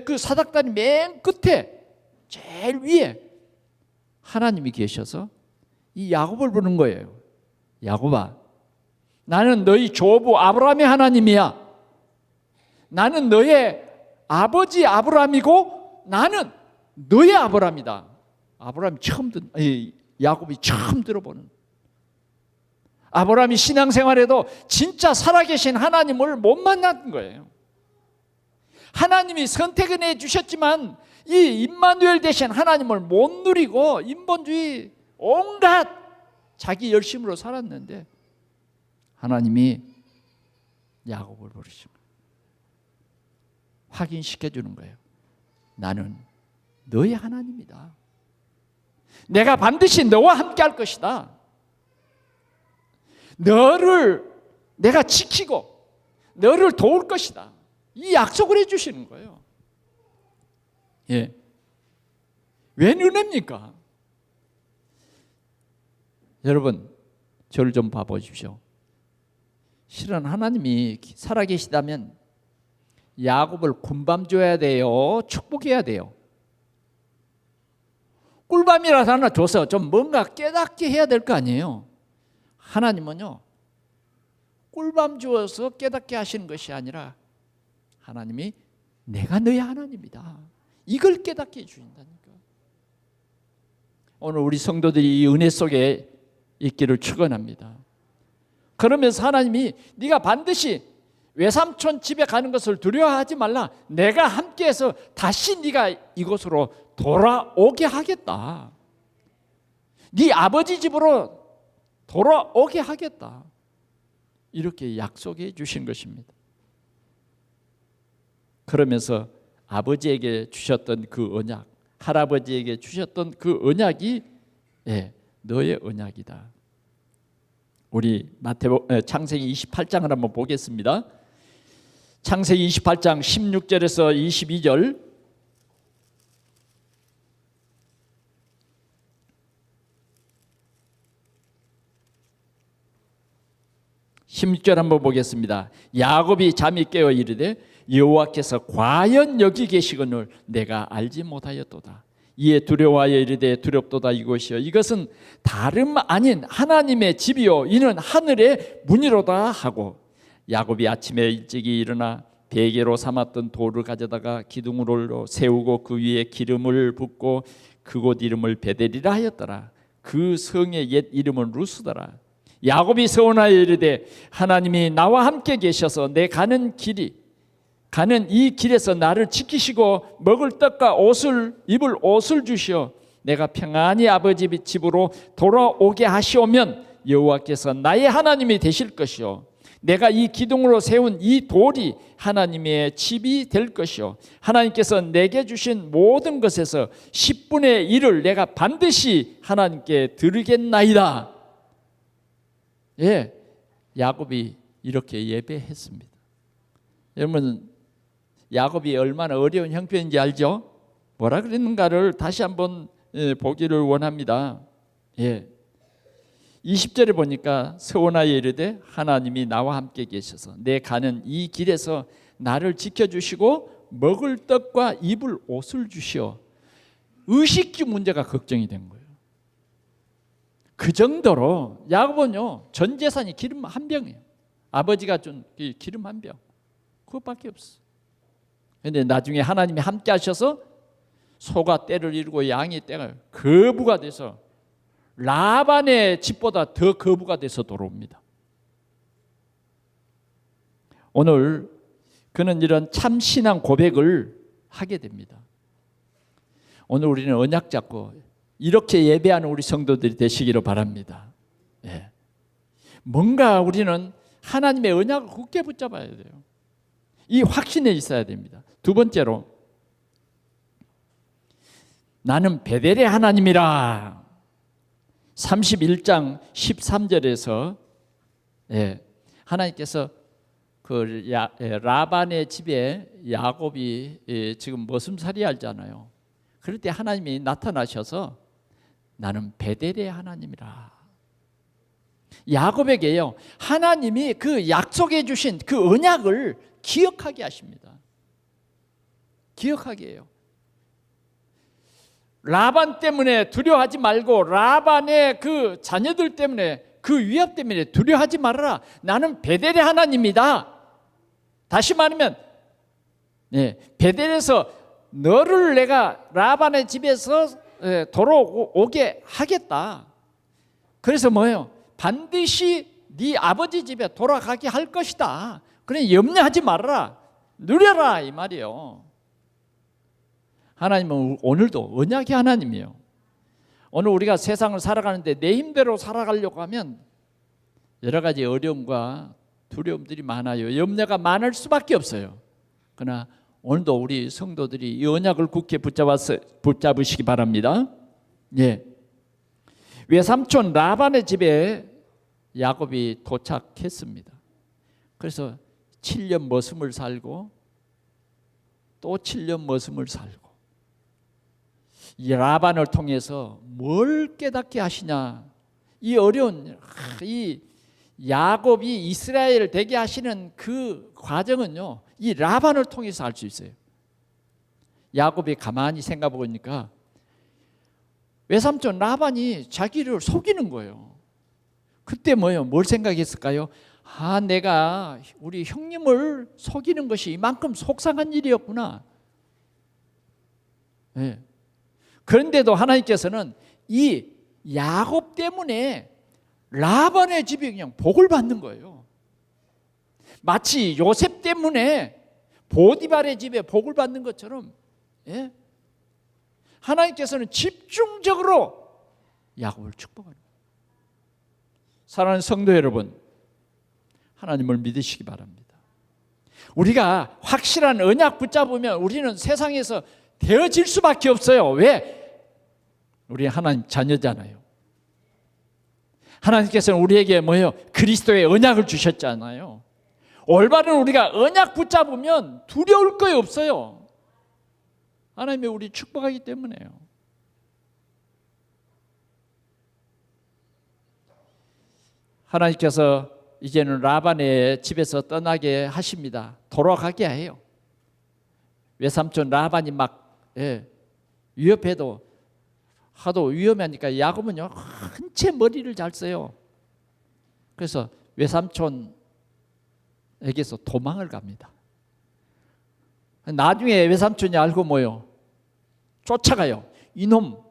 그 사닥다리 맨 끝에 제일 위에 하나님이 계셔서 이 야곱을 부르는 거예요. 야곱아, 나는 너희 조부 아브라함의 하나님이야. 나는 너의 아버지 아브라함이고 나는 너의 아브라함이다. 아브라함이 야곱이 처음 들어보는. 아브라함이 신앙생활에도 진짜 살아계신 하나님을 못 만난 거예요. 하나님이 선택은 해주셨지만 이 임마누엘 대신 하나님을 못 누리고 인본주의 온갖 자기 열심으로 살았는데 하나님이 야곱을 부르신 거예요. 확인시켜주는 거예요. 나는 너의 하나님이다. 내가 반드시 너와 함께 할 것이다. 너를 내가 지키고 너를 도울 것이다. 이 약속을 해주시는 거예요. 예. 웬 은혜입니까? 여러분, 저를 좀 봐보십시오. 실은 하나님이 살아계시다면 야곱을 군밤 줘야 돼요? 축복해야 돼요? 꿀밤이라도 하나 줘서 좀 뭔가 깨닫게 해야 될 거 아니에요? 하나님은요, 꿀밤 주어서 깨닫게 하시는 것이 아니라 하나님이 내가 너의 하나님이다. 이걸 깨닫게 해주신다니까. 오늘 우리 성도들이 이 은혜 속에 있기를 축원합니다. 그러면서 하나님이 네가 반드시 외삼촌 집에 가는 것을 두려워하지 말라. 내가 함께해서 다시 네가 이곳으로 돌아오게 하겠다. 네 아버지 집으로 돌아오게 하겠다. 이렇게 약속해 주신 것입니다. 그러면서 아버지에게 주셨던 그 언약, 할아버지에게 주셨던 그 언약이 너의 언약이다. 우리 창세기 28장을 한번 보겠습니다. 창세기 28장 16절에서 22절. (16절) 한번 보겠습니다. 야곱이 잠이 깨어 이르되 여호와께서 과연 여기 계시거늘 내가 알지 못하였도다. 이에 두려워하여 이르되 두렵도다. 이곳이여 이것은 다름 아닌 하나님의 집이요 이는 하늘의 문이로다 하고 야곱이 아침에 일찍이 일어나 베개로 삼았던 돌을 가져다가 기둥으로 세우고 그 위에 기름을 붓고 그곳 이름을 베델이라 하였더라. 그 성의 옛 이름은 루스더라. 야곱이 서원하여 이르되 하나님이 나와 함께 계셔서 내 가는 이 길에서 나를 지키시고 먹을 떡과 입을 옷을 주시어 내가 평안히 아버지 집으로 돌아오게 하시오면 여호와께서 나의 하나님이 되실 것이요 내가 이 기둥으로 세운 이 돌이 하나님의 집이 될 것이요 하나님께서 내게 주신 모든 것에서 10분의 1을 내가 반드시 하나님께 드리겠나이다. 예, 야곱이 이렇게 예배했습니다. 여러분, 야곱이 얼마나 어려운 형편인지 알죠? 뭐라 그랬는가를 다시 한번 보기를 원합니다. 예. 20절에 보니까 서원하여 이르되 하나님이 나와 함께 계셔서 내 가는 이 길에서 나를 지켜주시고 먹을 떡과 입을 옷을 주시어 의식주 문제가 걱정이 된 거예요. 그 정도로 야곱은요 전 재산이 기름 한 병이에요. 아버지가 준 기름 한 병 그것밖에 없어. 그런데 나중에 하나님이 함께 하셔서 소가 떼를 이루고 양이 떼가 거부가 돼서 라반의 집보다 더 거부가 돼서 돌아옵니다. 오늘 그는 이런 참신한 고백을 하게 됩니다. 오늘 우리는 언약 잡고 이렇게 예배하는 우리 성도들이 되시기를 바랍니다. 예. 뭔가 우리는 하나님의 언약을 굳게 붙잡아야 돼요. 이 확신에 있어야 됩니다. 두 번째로 나는 베델의 하나님이라 31장 13절에서 하나님께서 그 라반의 집에 야곱이 지금 머슴살이 하잖아요. 그럴 때 하나님이 나타나셔서 나는 베델의 하나님이라. 야곱에게요 하나님이 그 약속해 주신 그 언약을 기억하게 하십니다. 기억하게 해요. 라반 때문에 두려워하지 말고 라반의 그 자녀들 때문에 그 위협 때문에 두려워하지 말아라. 나는 베델의 하나님이다. 다시 말하면 베델에서 너를 내가 라반의 집에서 돌아오게 하겠다. 그래서 뭐예요? 반드시 네 아버지 집에 돌아가게 할 것이다. 그래 염려하지 말아라. 누려라 이 말이에요. 하나님은 오늘도 언약의 하나님이에요. 오늘 우리가 세상을 살아가는데 내 힘대로 살아가려고 하면 여러 가지 어려움과 두려움들이 많아요. 염려가 많을 수밖에 없어요. 그러나 오늘도 우리 성도들이 이 언약을 굳게 붙잡으시기 바랍니다. 예. 외삼촌 라반의 집에 야곱이 도착했습니다. 그래서 7년 머슴을 살고 또 7년 머슴을 살고 이 라반을 통해서 뭘 깨닫게 하시냐. 이 어려운 이 야곱이 이스라엘을 되게 하시는 그 과정은요 이 라반을 통해서 알 수 있어요. 야곱이 가만히 생각해 보니까 외삼촌 라반이 자기를 속이는 거예요. 그때 뭐예요? 뭘 생각했을까요? 내가 우리 형님을 속이는 것이 이만큼 속상한 일이었구나. 네. 그런데도 하나님께서는 이 야곱 때문에 라반의 집이 그냥 복을 받는 거예요. 마치 요셉 때문에 보디발의 집에 복을 받는 것처럼 하나님께서는 집중적으로 야곱을 축복하는 거예요. 사랑하는 성도 여러분, 하나님을 믿으시기 바랍니다. 우리가 확실한 언약 붙잡으면 우리는 세상에서 되어질 수밖에 없어요. 왜? 우리 하나님 자녀잖아요. 하나님께서는 우리에게 뭐예요? 그리스도의 언약을 주셨잖아요. 올바른 우리가 언약 붙잡으면 두려울 거 없어요. 하나님이 우리 축복하기 때문에요. 하나님께서 이제는 라반의 집에서 떠나게 하십니다. 돌아가게 해요. 외삼촌 라반이 막 위협해도 하도 위험하니까 야곱은요 한채 머리를 잘 써요. 그래서 외삼촌에게서 도망을 갑니다. 나중에 외삼촌이 알고 뭐요? 쫓아가요. 이놈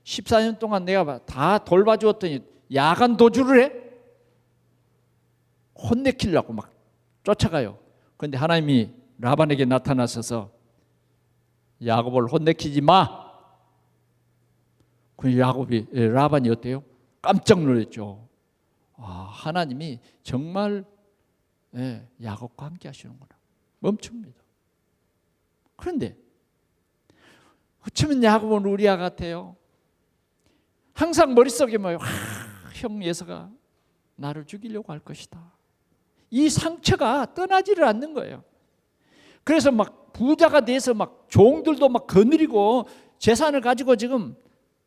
14년 동안 내가 다 돌봐주었더니 야간 도주를 해? 혼내키려고 막 쫓아가요. 그런데 하나님이 라반에게 나타나셔서 야곱을 혼내키지 마. 그 라반이 어때요? 깜짝 놀랐죠. 하나님이 정말 야곱과 함께 하시는구나. 멈춥니다. 그런데 어쩌면 야곱은 우리와 같아요. 항상 머릿속에 뭐예요? 형 예서가 나를 죽이려고 할 것이다. 이 상처가 떠나지를 않는 거예요. 그래서 막 부자가 돼서 막 종들도 막 거느리고 재산을 가지고 지금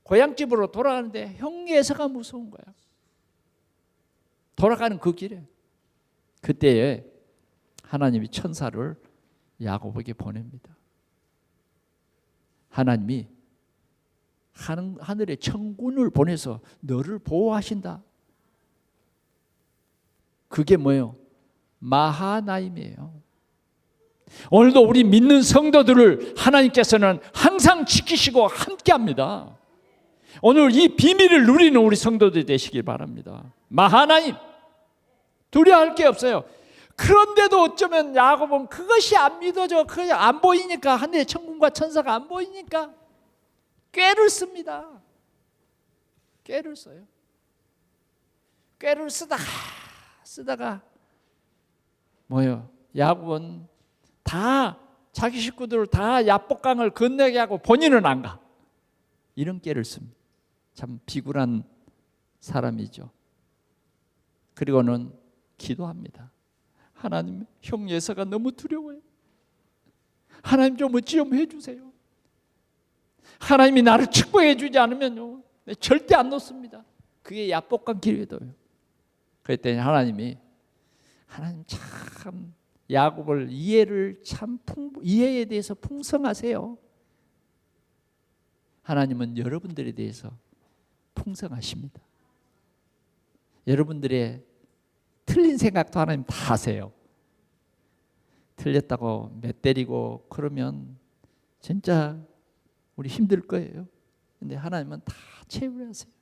고향집으로 돌아가는데 형 예서가 무서운 거야. 돌아가는 그 길에 그때에 하나님이 천사를 야곱에게 보냅니다. 하나님이 하늘에 천군을 보내서 너를 보호하신다. 그게 뭐예요? 마하나임이에요. 오늘도 우리 믿는 성도들을 하나님께서는 항상 지키시고 함께합니다. 오늘 이 비밀을 누리는 우리 성도들이 되시길 바랍니다. 마하나임, 두려워할 게 없어요. 그런데도 어쩌면 야곱은 그것이 안 믿어져. 그것이 안 보이니까, 하늘의 천군과 천사가 안 보이니까 꾀를 씁니다. 꾀를 써요. 꾀를 쓰다가 뭐예요? 야곱은 다 자기 식구들을 다 야복강을 건너게 하고 본인은 안 가. 이런 꾀를 씁니다. 참 비굴한 사람이죠. 그리고는 기도합니다. 하나님, 형 예서가 너무 두려워요. 하나님 좀 어찌 좀 해주세요. 하나님이 나를 축복해 주지 않으면요, 절대 안 놓습니다. 그게 야복강 기도예요. 그랬더니 하나님 참 야곱을 이해에 대해서 풍성하세요. 하나님은 여러분들에 대해서 풍성하십니다. 여러분들의 틀린 생각도 하나님 다 아세요. 틀렸다고 몇 때리고 그러면 진짜 우리 힘들 거예요. 근데 하나님은 다 체험을 하세요.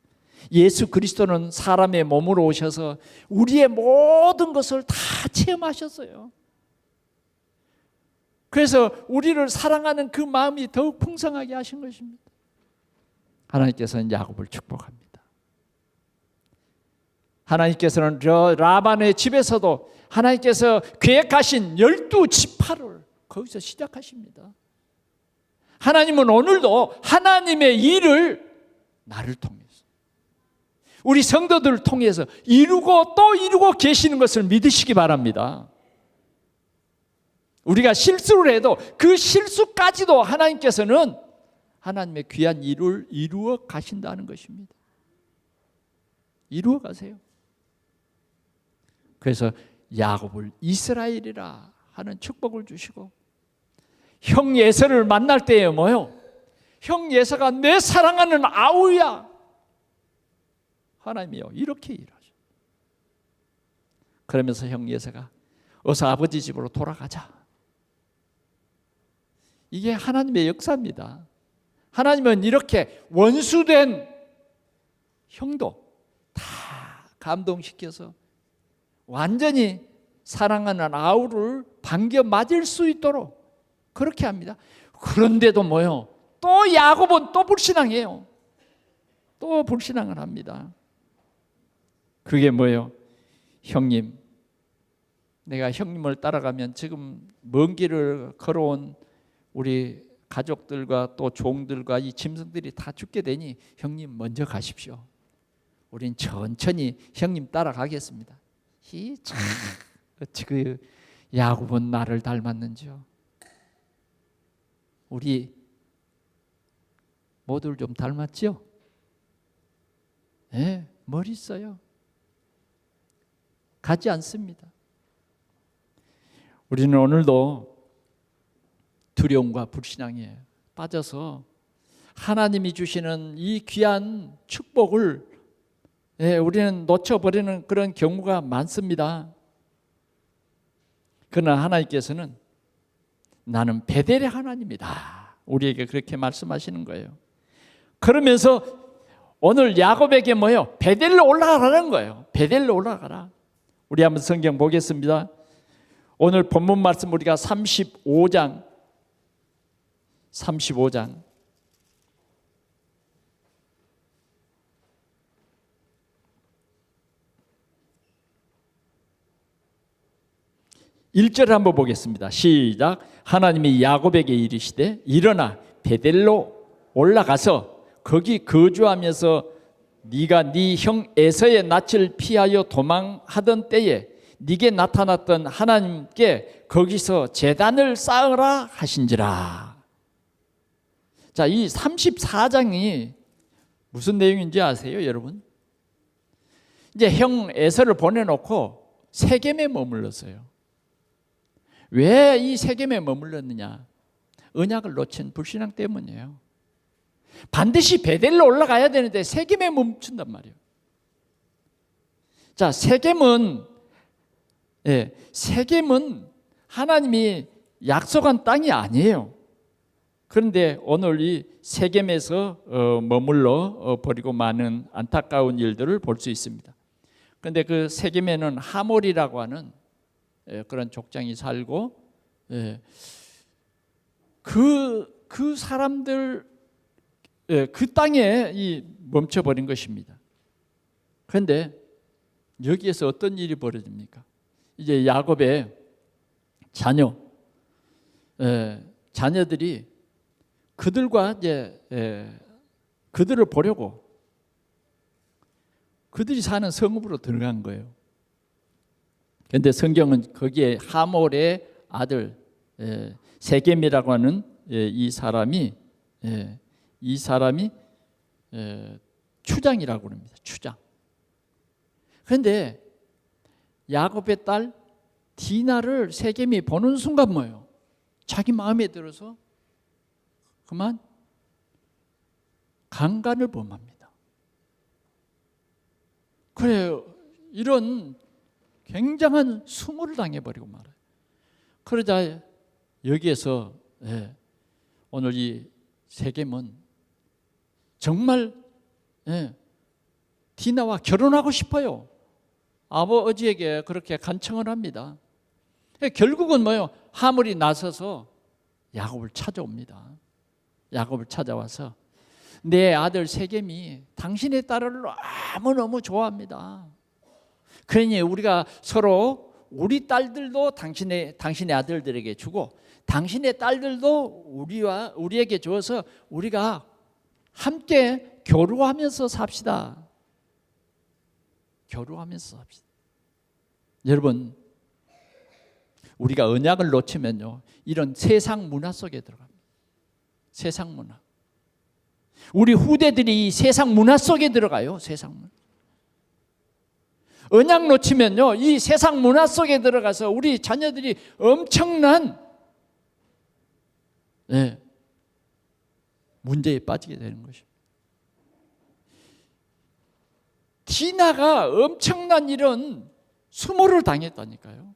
예수 그리스도는 사람의 몸으로 오셔서 우리의 모든 것을 다 체험하셨어요. 그래서 우리를 사랑하는 그 마음이 더욱 풍성하게 하신 것입니다. 하나님께서는 야곱을 축복합니다. 하나님께서는 라반의 집에서도 하나님께서 계획하신 12지파를 거기서 시작하십니다. 하나님은 오늘도 하나님의 일을 나를 통해서, 우리 성도들을 통해서 이루고 또 이루고 계시는 것을 믿으시기 바랍니다. 우리가 실수를 해도 그 실수까지도 하나님께서는 하나님의 귀한 일을 이루어 가신다는 것입니다. 이루어 가세요. 그래서 야곱을 이스라엘이라 하는 축복을 주시고, 형 예서를 만날 때에 뭐요? 형 예서가 내 사랑하는 아우야. 하나님이요, 이렇게 일하죠. 그러면서 형 예서가 어서 아버지 집으로 돌아가자. 이게 하나님의 역사입니다. 하나님은 이렇게 원수된 형도 다 감동시켜서 완전히 사랑하는 아우를 반겨 맞을 수 있도록 그렇게 합니다. 그런데도 뭐요? 또 야곱은 또 불신앙해요. 또 불신앙을 합니다. 그게 뭐예요? 형님, 내가 형님을 따라가면 지금 먼 길을 걸어온 우리 가족들과 또 종들과 이 짐승들이 다 죽게 되니 형님 먼저 가십시오. 우린 천천히 형님 따라가겠습니다. 참 어찌 그 야곱은 나를 닮았는지요. 우리 모두를 좀 닮았죠? 네, 머리 있어요. 가지 않습니다. 우리는 오늘도 두려움과 불신앙에 빠져서 하나님이 주시는 이 귀한 축복을 우리는 놓쳐버리는 그런 경우가 많습니다. 그러나 하나님께서는 나는 베델의 하나님이다. 우리에게 그렇게 말씀하시는 거예요. 그러면서 오늘 야곱에게 뭐예요? 베델로 올라가라는 거예요. 베델로 올라가라. 우리 한번 성경 보겠습니다. 오늘 본문 말씀 우리가 35장 1절 한번 보겠습니다. 시작. 하나님이 야곱에게 이르시되 일어나 베델로 올라가서 거기 거주하면서 네가 네 형 에서의 낯을 피하여 도망하던 때에 네게 나타났던 하나님께 거기서 제단을 쌓으라 하신지라. 자, 이 34장이 무슨 내용인지 아세요, 여러분? 이제 형 에서를 보내놓고 세겜에 머물렀어요. 왜 이 세겜에 머물렀느냐? 언약을 놓친 불신앙 때문이에요. 반드시 베델로 올라가야 되는데 세겜에 멈춘단 말이에요. 자, 세겜은 하나님이 약속한 땅이 아니에요. 그런데 오늘 이 세겜에서 머물러 버리고 많은 안타까운 일들을 볼 수 있습니다. 그런데 그 세겜에는 하몰이라고 하는 그런 족장이 살고 그 사람들 그 땅에 멈춰버린 것입니다. 그런데 여기에서 어떤 일이 벌어집니까? 이제 야곱의 자녀들이 그들과 이제 그들을 보려고 그들이 사는 성읍으로 들어간 거예요. 그런데 성경은 거기에 하몰의 아들 세겜이라고 하는 이 사람이 추장이라고 합니다. 추장. 그런데 야곱의 딸 디나를 세겜이 보는 순간 뭐예요? 자기 마음에 들어서 그만 강간을 범합니다. 그래요. 이런 굉장한 수모를 당해버리고 말아요. 그러자 여기에서 오늘 이 세겜은 정말 디나와 결혼하고 싶어요. 아버지에게 그렇게 간청을 합니다. 결국은 뭐예요? 하물이 나서서 야곱을 찾아옵니다. 야곱을 찾아와서 내 아들 세겜이 당신의 딸을 너무너무 좋아합니다. 그러니 우리가 서로 우리 딸들도 당신의 아들들에게 주고 당신의 딸들도 우리에게 주어서 우리가 함께 교류하면서 삽시다. 교류하면서 삽시다. 여러분, 우리가 언약을 놓치면요, 이런 세상 문화 속에 들어갑니다. 세상 문화. 우리 후대들이 이 세상 문화 속에 들어가요. 세상 문화. 언약 놓치면요, 이 세상 문화 속에 들어가서 우리 자녀들이 엄청난 문제에 빠지게 되는 것입니다. 디나가 엄청난 이런 수모를 당했다니까요.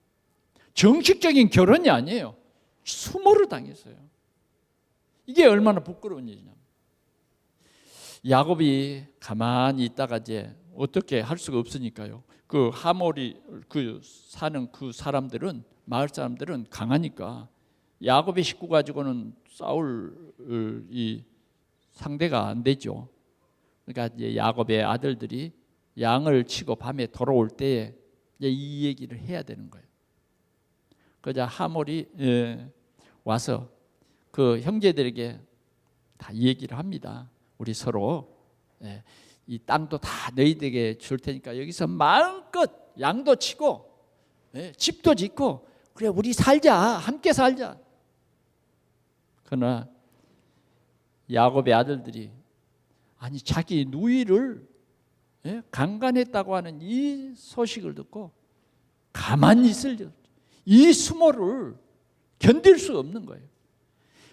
정식적인 결혼이 아니에요. 수모를 당했어요. 이게 얼마나 부끄러운 일이냐. 야곱이 가만히 있다가 이제 어떻게 할 수가 없으니까요. 그 하몰이 사는 그 사람들은, 마을 사람들은 강하니까 야곱의 식구 가지고는 싸울 이 상대가 안 되죠. 그러니까 이제 야곱의 아들들이 양을 치고 밤에 돌아올 때에 이제 이 얘기를 해야 되는 거예요. 그러자 하몰이 와서 그 형제들에게 다 얘기를 합니다. 우리 서로 이 땅도 다 너희들에게 줄 테니까 여기서 마음껏 양도 치고 집도 짓고 그래 우리 살자, 함께 살자. 그러나 야곱의 아들들이 아니 자기 누이를 강간했다고 하는 이 소식을 듣고 가만히 있을 이 수모를 견딜 수 없는 거예요.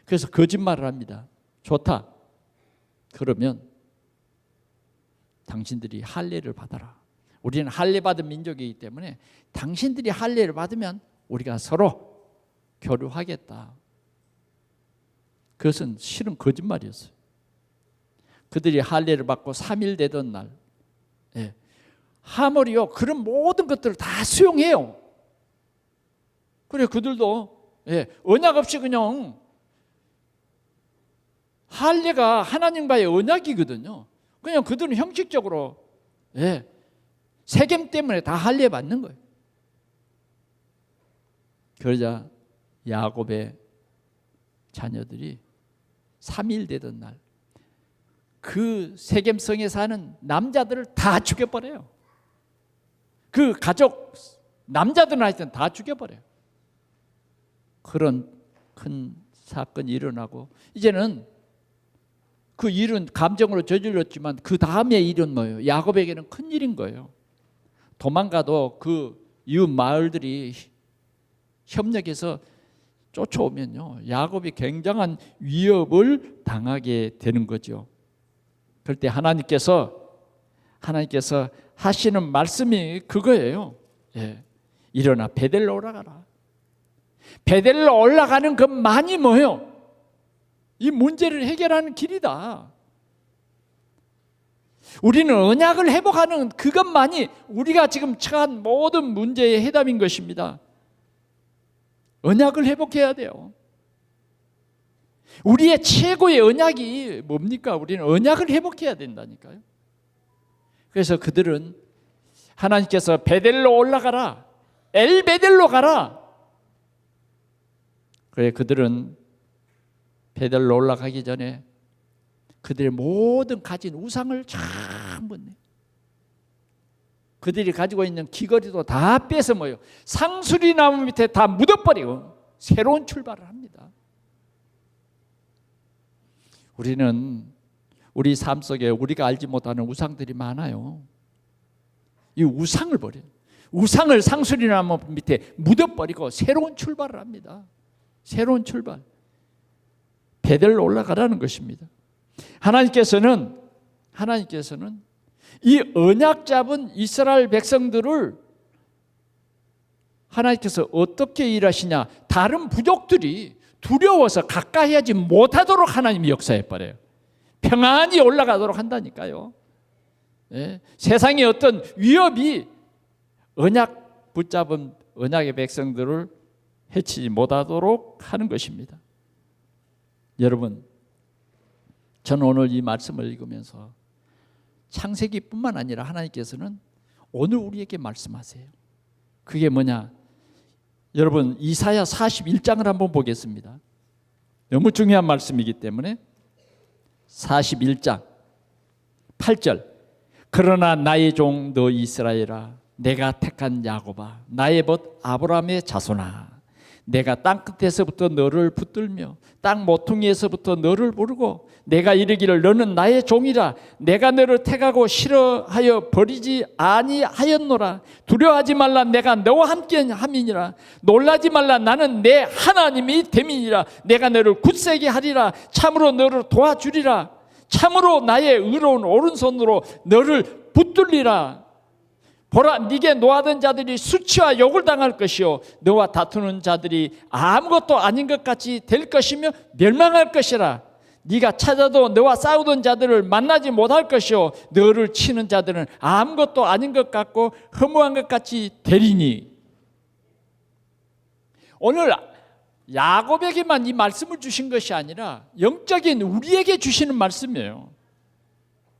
그래서 거짓말을 합니다. 좋다. 그러면 당신들이 할례를 받아라. 우리는 할례 받은 민족이기 때문에 당신들이 할례를 받으면 우리가 서로 교류하겠다. 그것은 실은 거짓말이었어요. 그들이 할례를 받고 3일 되던 날, 하물이요 그런 모든 것들을 다 수용해요. 그래 그들도 언약 없이 그냥, 할례가 하나님과의 언약이거든요. 그냥 그들은 형식적으로 세겜 때문에 다 할례 받는 거예요. 그러자 야곱의 자녀들이 3일 되던 날 그 세겜성에 사는 남자들을 다 죽여버려요. 그 가족 남자들은 하여튼 다 죽여버려요. 그런 큰 사건이 일어나고, 이제는 그 일은 감정으로 저질렀지만 그 다음의 일은 뭐예요? 야곱에게는 큰 일인 거예요. 도망가도 그 이웃 마을들이 협력해서 쫓아오면요, 야곱이 굉장한 위협을 당하게 되는 거죠. 그럴 때 하나님께서 하시는 말씀이 그거예요. 일어나 베델로 올라가라. 베델로 올라가는 것만이 뭐예요? 이 문제를 해결하는 길이다. 우리는 언약을 회복하는 그것만이 우리가 지금 처한 모든 문제의 해답인 것입니다. 언약을 회복해야 돼요. 우리의 최고의 언약이 뭡니까? 우리는 언약을 회복해야 된다니까요. 그래서 그들은 하나님께서 베델로 올라가라, 엘베델로 가라. 그래 그들은 베델로 올라가기 전에 그들의 모든 가진 우상을 전부 그들이 가지고 있는 귀걸이도 다 빼서 뭐요? 상수리 나무 밑에 다 묻어버리고 새로운 출발을 합니다. 우리는 우리 삶 속에 우리가 알지 못하는 우상들이 많아요. 이 우상을 버려요. 우상을 상수리 나무 밑에 묻어버리고 새로운 출발을 합니다. 새로운 출발. 베델로 올라가라는 것입니다. 하나님께서는 이 언약 잡은 이스라엘 백성들을 하나님께서 어떻게 일하시냐? 다른 부족들이 두려워서 가까이 하지 못하도록 하나님이 역사해버려요. 평안히 올라가도록 한다니까요. 세상의 어떤 위협이 언약 붙잡은 언약의 백성들을 해치지 못하도록 하는 것입니다. 여러분, 저는 오늘 이 말씀을 읽으면서 창세기뿐만 아니라 하나님께서는 오늘 우리에게 말씀하세요. 그게 뭐냐? 여러분, 이사야 41장을 한번 보겠습니다. 너무 중요한 말씀이기 때문에 41장 8절. 그러나 나의 종 너 이스라엘아, 내가 택한 야곱아, 나의 벗 아브라함의 자손아, 내가 땅 끝에서부터 너를 붙들며 땅 모퉁이에서부터 너를 부르고 내가 이르기를 너는 나의 종이라. 내가 너를 택하고 싫어하여 버리지 아니하였노라. 두려워하지 말라. 내가 너와 함께 함이니라. 놀라지 말라. 나는 내 하나님이 됨이니라. 내가 너를 굳세게 하리라. 참으로 너를 도와주리라. 참으로 나의 의로운 오른손으로 너를 붙들리라. 보라, 네게 노하던 자들이 수치와 욕을 당할 것이요 너와 다투는 자들이 아무것도 아닌 것 같이 될 것이며 멸망할 것이라. 네가 찾아도 너와 싸우던 자들을 만나지 못할 것이요 너를 치는 자들은 아무것도 아닌 것 같고 허무한 것 같이 되리니. 오늘 야곱에게만 이 말씀을 주신 것이 아니라 영적인 우리에게 주시는 말씀이에요.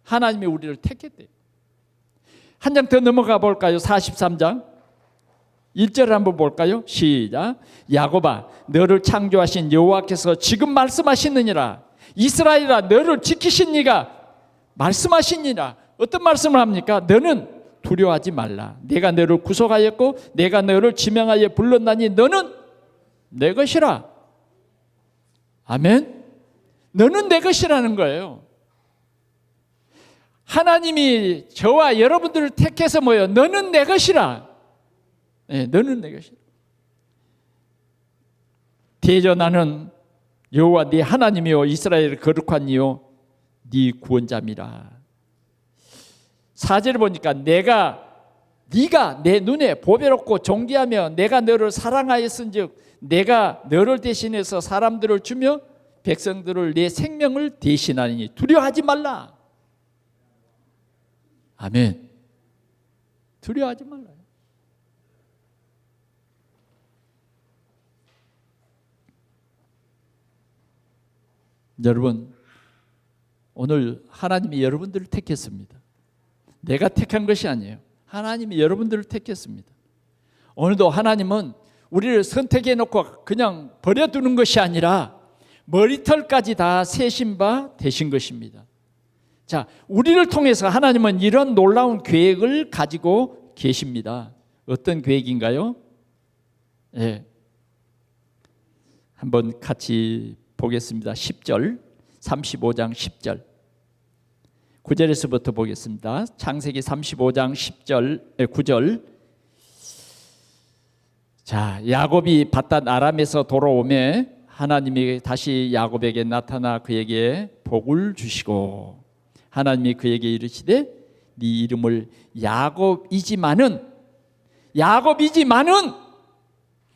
하나님이 우리를 택했대요. 한 장 더 넘어가 볼까요? 43장 1절을 한번 볼까요? 시작. 야곱아, 너를 창조하신 여호와께서 지금 말씀하시느니라. 이스라엘아, 너를 지키신 이가 말씀하시니라. 어떤 말씀을 합니까? 너는 두려워하지 말라. 내가 너를 구속하였고 내가 너를 지명하여 불렀나니 너는 내 것이라. 아멘. 너는 내 것이라는 거예요. 하나님이 저와 여러분들을 택해서 뭐예요? 너는 내 것이라. 너는 내 것이라. 대저 나는 여호와 네 하나님이요 이스라엘의 거룩한 이요 네 구원자미라. 4절을 보니까 네가 내 눈에 보배롭고 존귀하며 내가 너를 사랑하였은즉 내가 너를 대신해서 사람들을 주며 백성들을 내 생명을 대신하니 두려워하지 말라. 아멘. 두려워하지 말라요. 여러분, 오늘 하나님이 여러분들을 택했습니다. 내가 택한 것이 아니에요. 하나님이 여러분들을 택했습니다. 오늘도 하나님은 우리를 선택해 놓고 그냥 버려두는 것이 아니라 머리털까지 다 세신 바 되신 것입니다. 자, 우리를 통해서 하나님은 이런 놀라운 계획을 가지고 계십니다. 어떤 계획인가요? 네. 한번 같이 보겠습니다. 10절, 35장 10절. 9절에서부터 보겠습니다. 창세기 35장 10절, 9절. 자, 야곱이 바단 아람에서 돌아오매 하나님이 다시 야곱에게 나타나 그에게 복을 주시고 하나님이 그에게 이르시되 네 이름을 야곱이지만은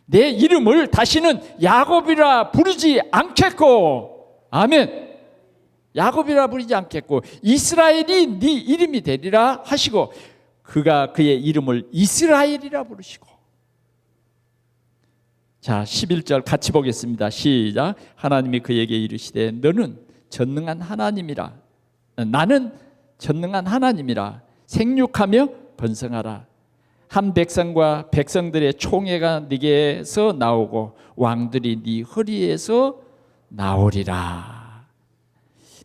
내 이름을 다시는 야곱이라 부르지 않겠고, 아멘. 야곱이라 부르지 않겠고 이스라엘이 네 이름이 되리라 하시고 그가 그의 이름을 이스라엘이라 부르시고. 자, 11절 같이 보겠습니다. 시작. 하나님이 그에게 이르시되 너는 전능한 하나님이라, 나는 전능한 하나님이라 생육하며 번성하라. 한 백성과 백성들의 총회가 네게서 나오고 왕들이 네 허리에서 나오리라.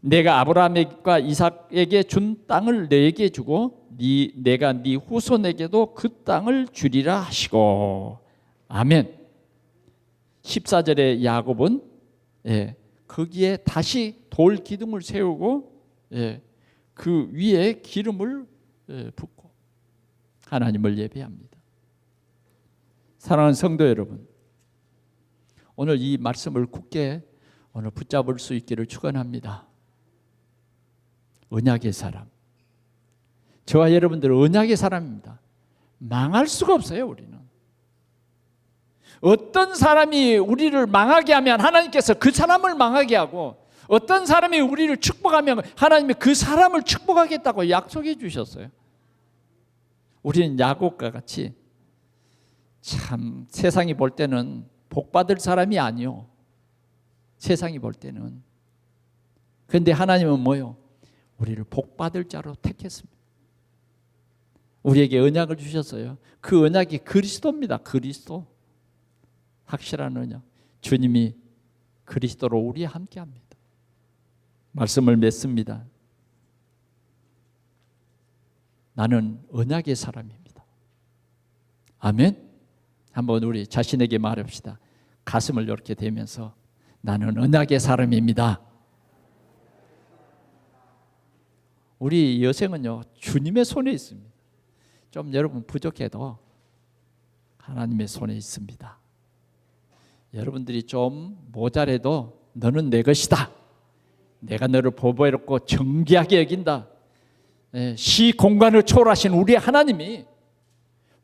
내가 아브라함과 이삭에게 준 땅을 너에게 주고 내가 네 후손에게도 그 땅을 주리라 하시고. 아멘. 14절에 야곱은 거기에 다시 돌 기둥을 세우고 그 위에 기름을 붓고 하나님을 예배합니다. 사랑하는 성도 여러분, 오늘 이 말씀을 굳게 오늘 붙잡을 수 있기를 축원합니다. 언약의 사람, 저와 여러분들은 언약의 사람입니다. 망할 수가 없어요. 우리는 어떤 사람이 우리를 망하게 하면 하나님께서 그 사람을 망하게 하고, 어떤 사람이 우리를 축복하면 하나님이 그 사람을 축복하겠다고 약속해 주셨어요. 우리는 야곱과 같이 참 세상이 볼 때는 복받을 사람이 아니요, 세상이 볼 때는. 그런데 하나님은 뭐요? 우리를 복받을 자로 택했습니다. 우리에게 언약을 주셨어요. 그 언약이 그리스도입니다. 그리스도. 확실한 언약. 주님이 그리스도로 우리와 함께합니다. 말씀을 맺습니다. 나는 언약의 사람입니다. 아멘. 한번 우리 자신에게 말합시다. 가슴을 이렇게 대면서 나는 언약의 사람입니다. 우리 여생은요 주님의 손에 있습니다. 좀 여러분 부족해도 하나님의 손에 있습니다. 여러분들이 좀 모자라도 너는 내 것이다. 내가 너를 보배롭고 정귀하게 여긴다. 시 공간을 초월하신 우리 하나님이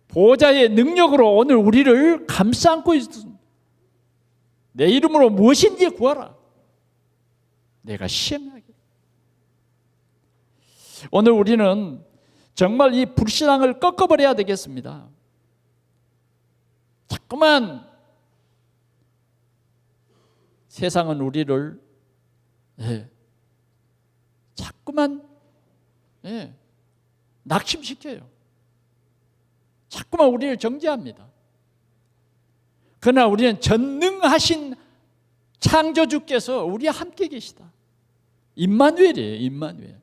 보좌의 능력으로 오늘 우리를 감싸 안고 있습니다. 내 이름으로 무엇인지 구하라. 내가 시행하게. 오늘 우리는 정말 이 불신앙을 꺾어버려야 되겠습니다. 자꾸만 세상은 우리를 자꾸만 낙심시켜요. 자꾸만 우리를 정죄합니다. 그러나 우리는 전능하신 창조주께서 우리와 함께 계시다. 임마누엘이에요. 임마누엘.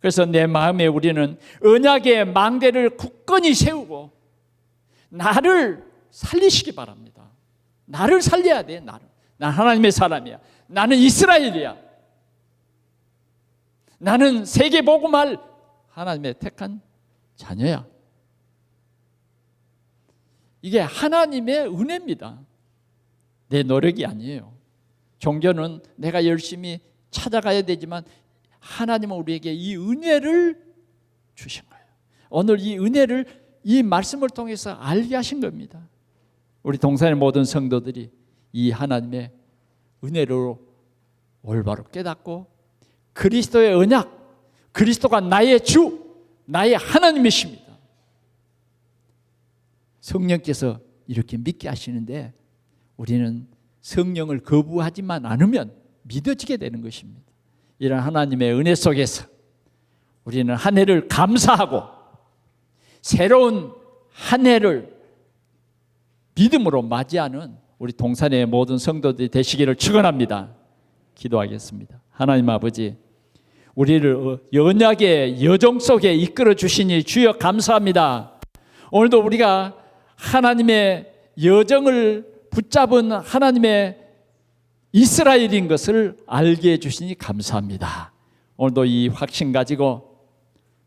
그래서 내 마음에 우리는 언약의 망대를 굳건히 세우고 나를 살리시기 바랍니다. 나를 살려야 돼. 나를. 난 하나님의 사람이야. 나는 이스라엘이야. 나는 세계 복음할 하나님의 택한 자녀야. 이게 하나님의 은혜입니다. 내 노력이 아니에요. 종교는 내가 열심히 찾아가야 되지만 하나님은 우리에게 이 은혜를 주신 거예요. 오늘 이 은혜를 이 말씀을 통해서 알게 하신 겁니다. 우리 동산의 모든 성도들이 이 하나님의 은혜로 올바로 깨닫고 그리스도의 언약, 그리스도가 나의 주, 나의 하나님이십니다. 성령께서 이렇게 믿게 하시는데 우리는 성령을 거부하지만 않으면 믿어지게 되는 것입니다. 이런 하나님의 은혜 속에서 우리는 한 해를 감사하고 새로운 한 해를 믿음으로 맞이하는 우리 동산의 모든 성도들이 되시기를 축원합니다. 기도하겠습니다. 하나님 아버지, 우리를 언약의 여정 속에 이끌어 주시니 주여 감사합니다. 오늘도 우리가 하나님의 여정을 붙잡은 하나님의 이스라엘인 것을 알게 해주시니 감사합니다. 오늘도 이 확신 가지고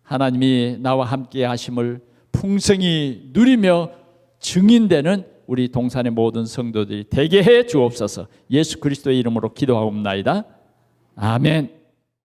하나님이 나와 함께 하심을 풍성히 누리며 증인되는 우리 동산의 모든 성도들이 되게 해 주옵소서. 예수 그리스도의 이름으로 기도하옵나이다. 아멘.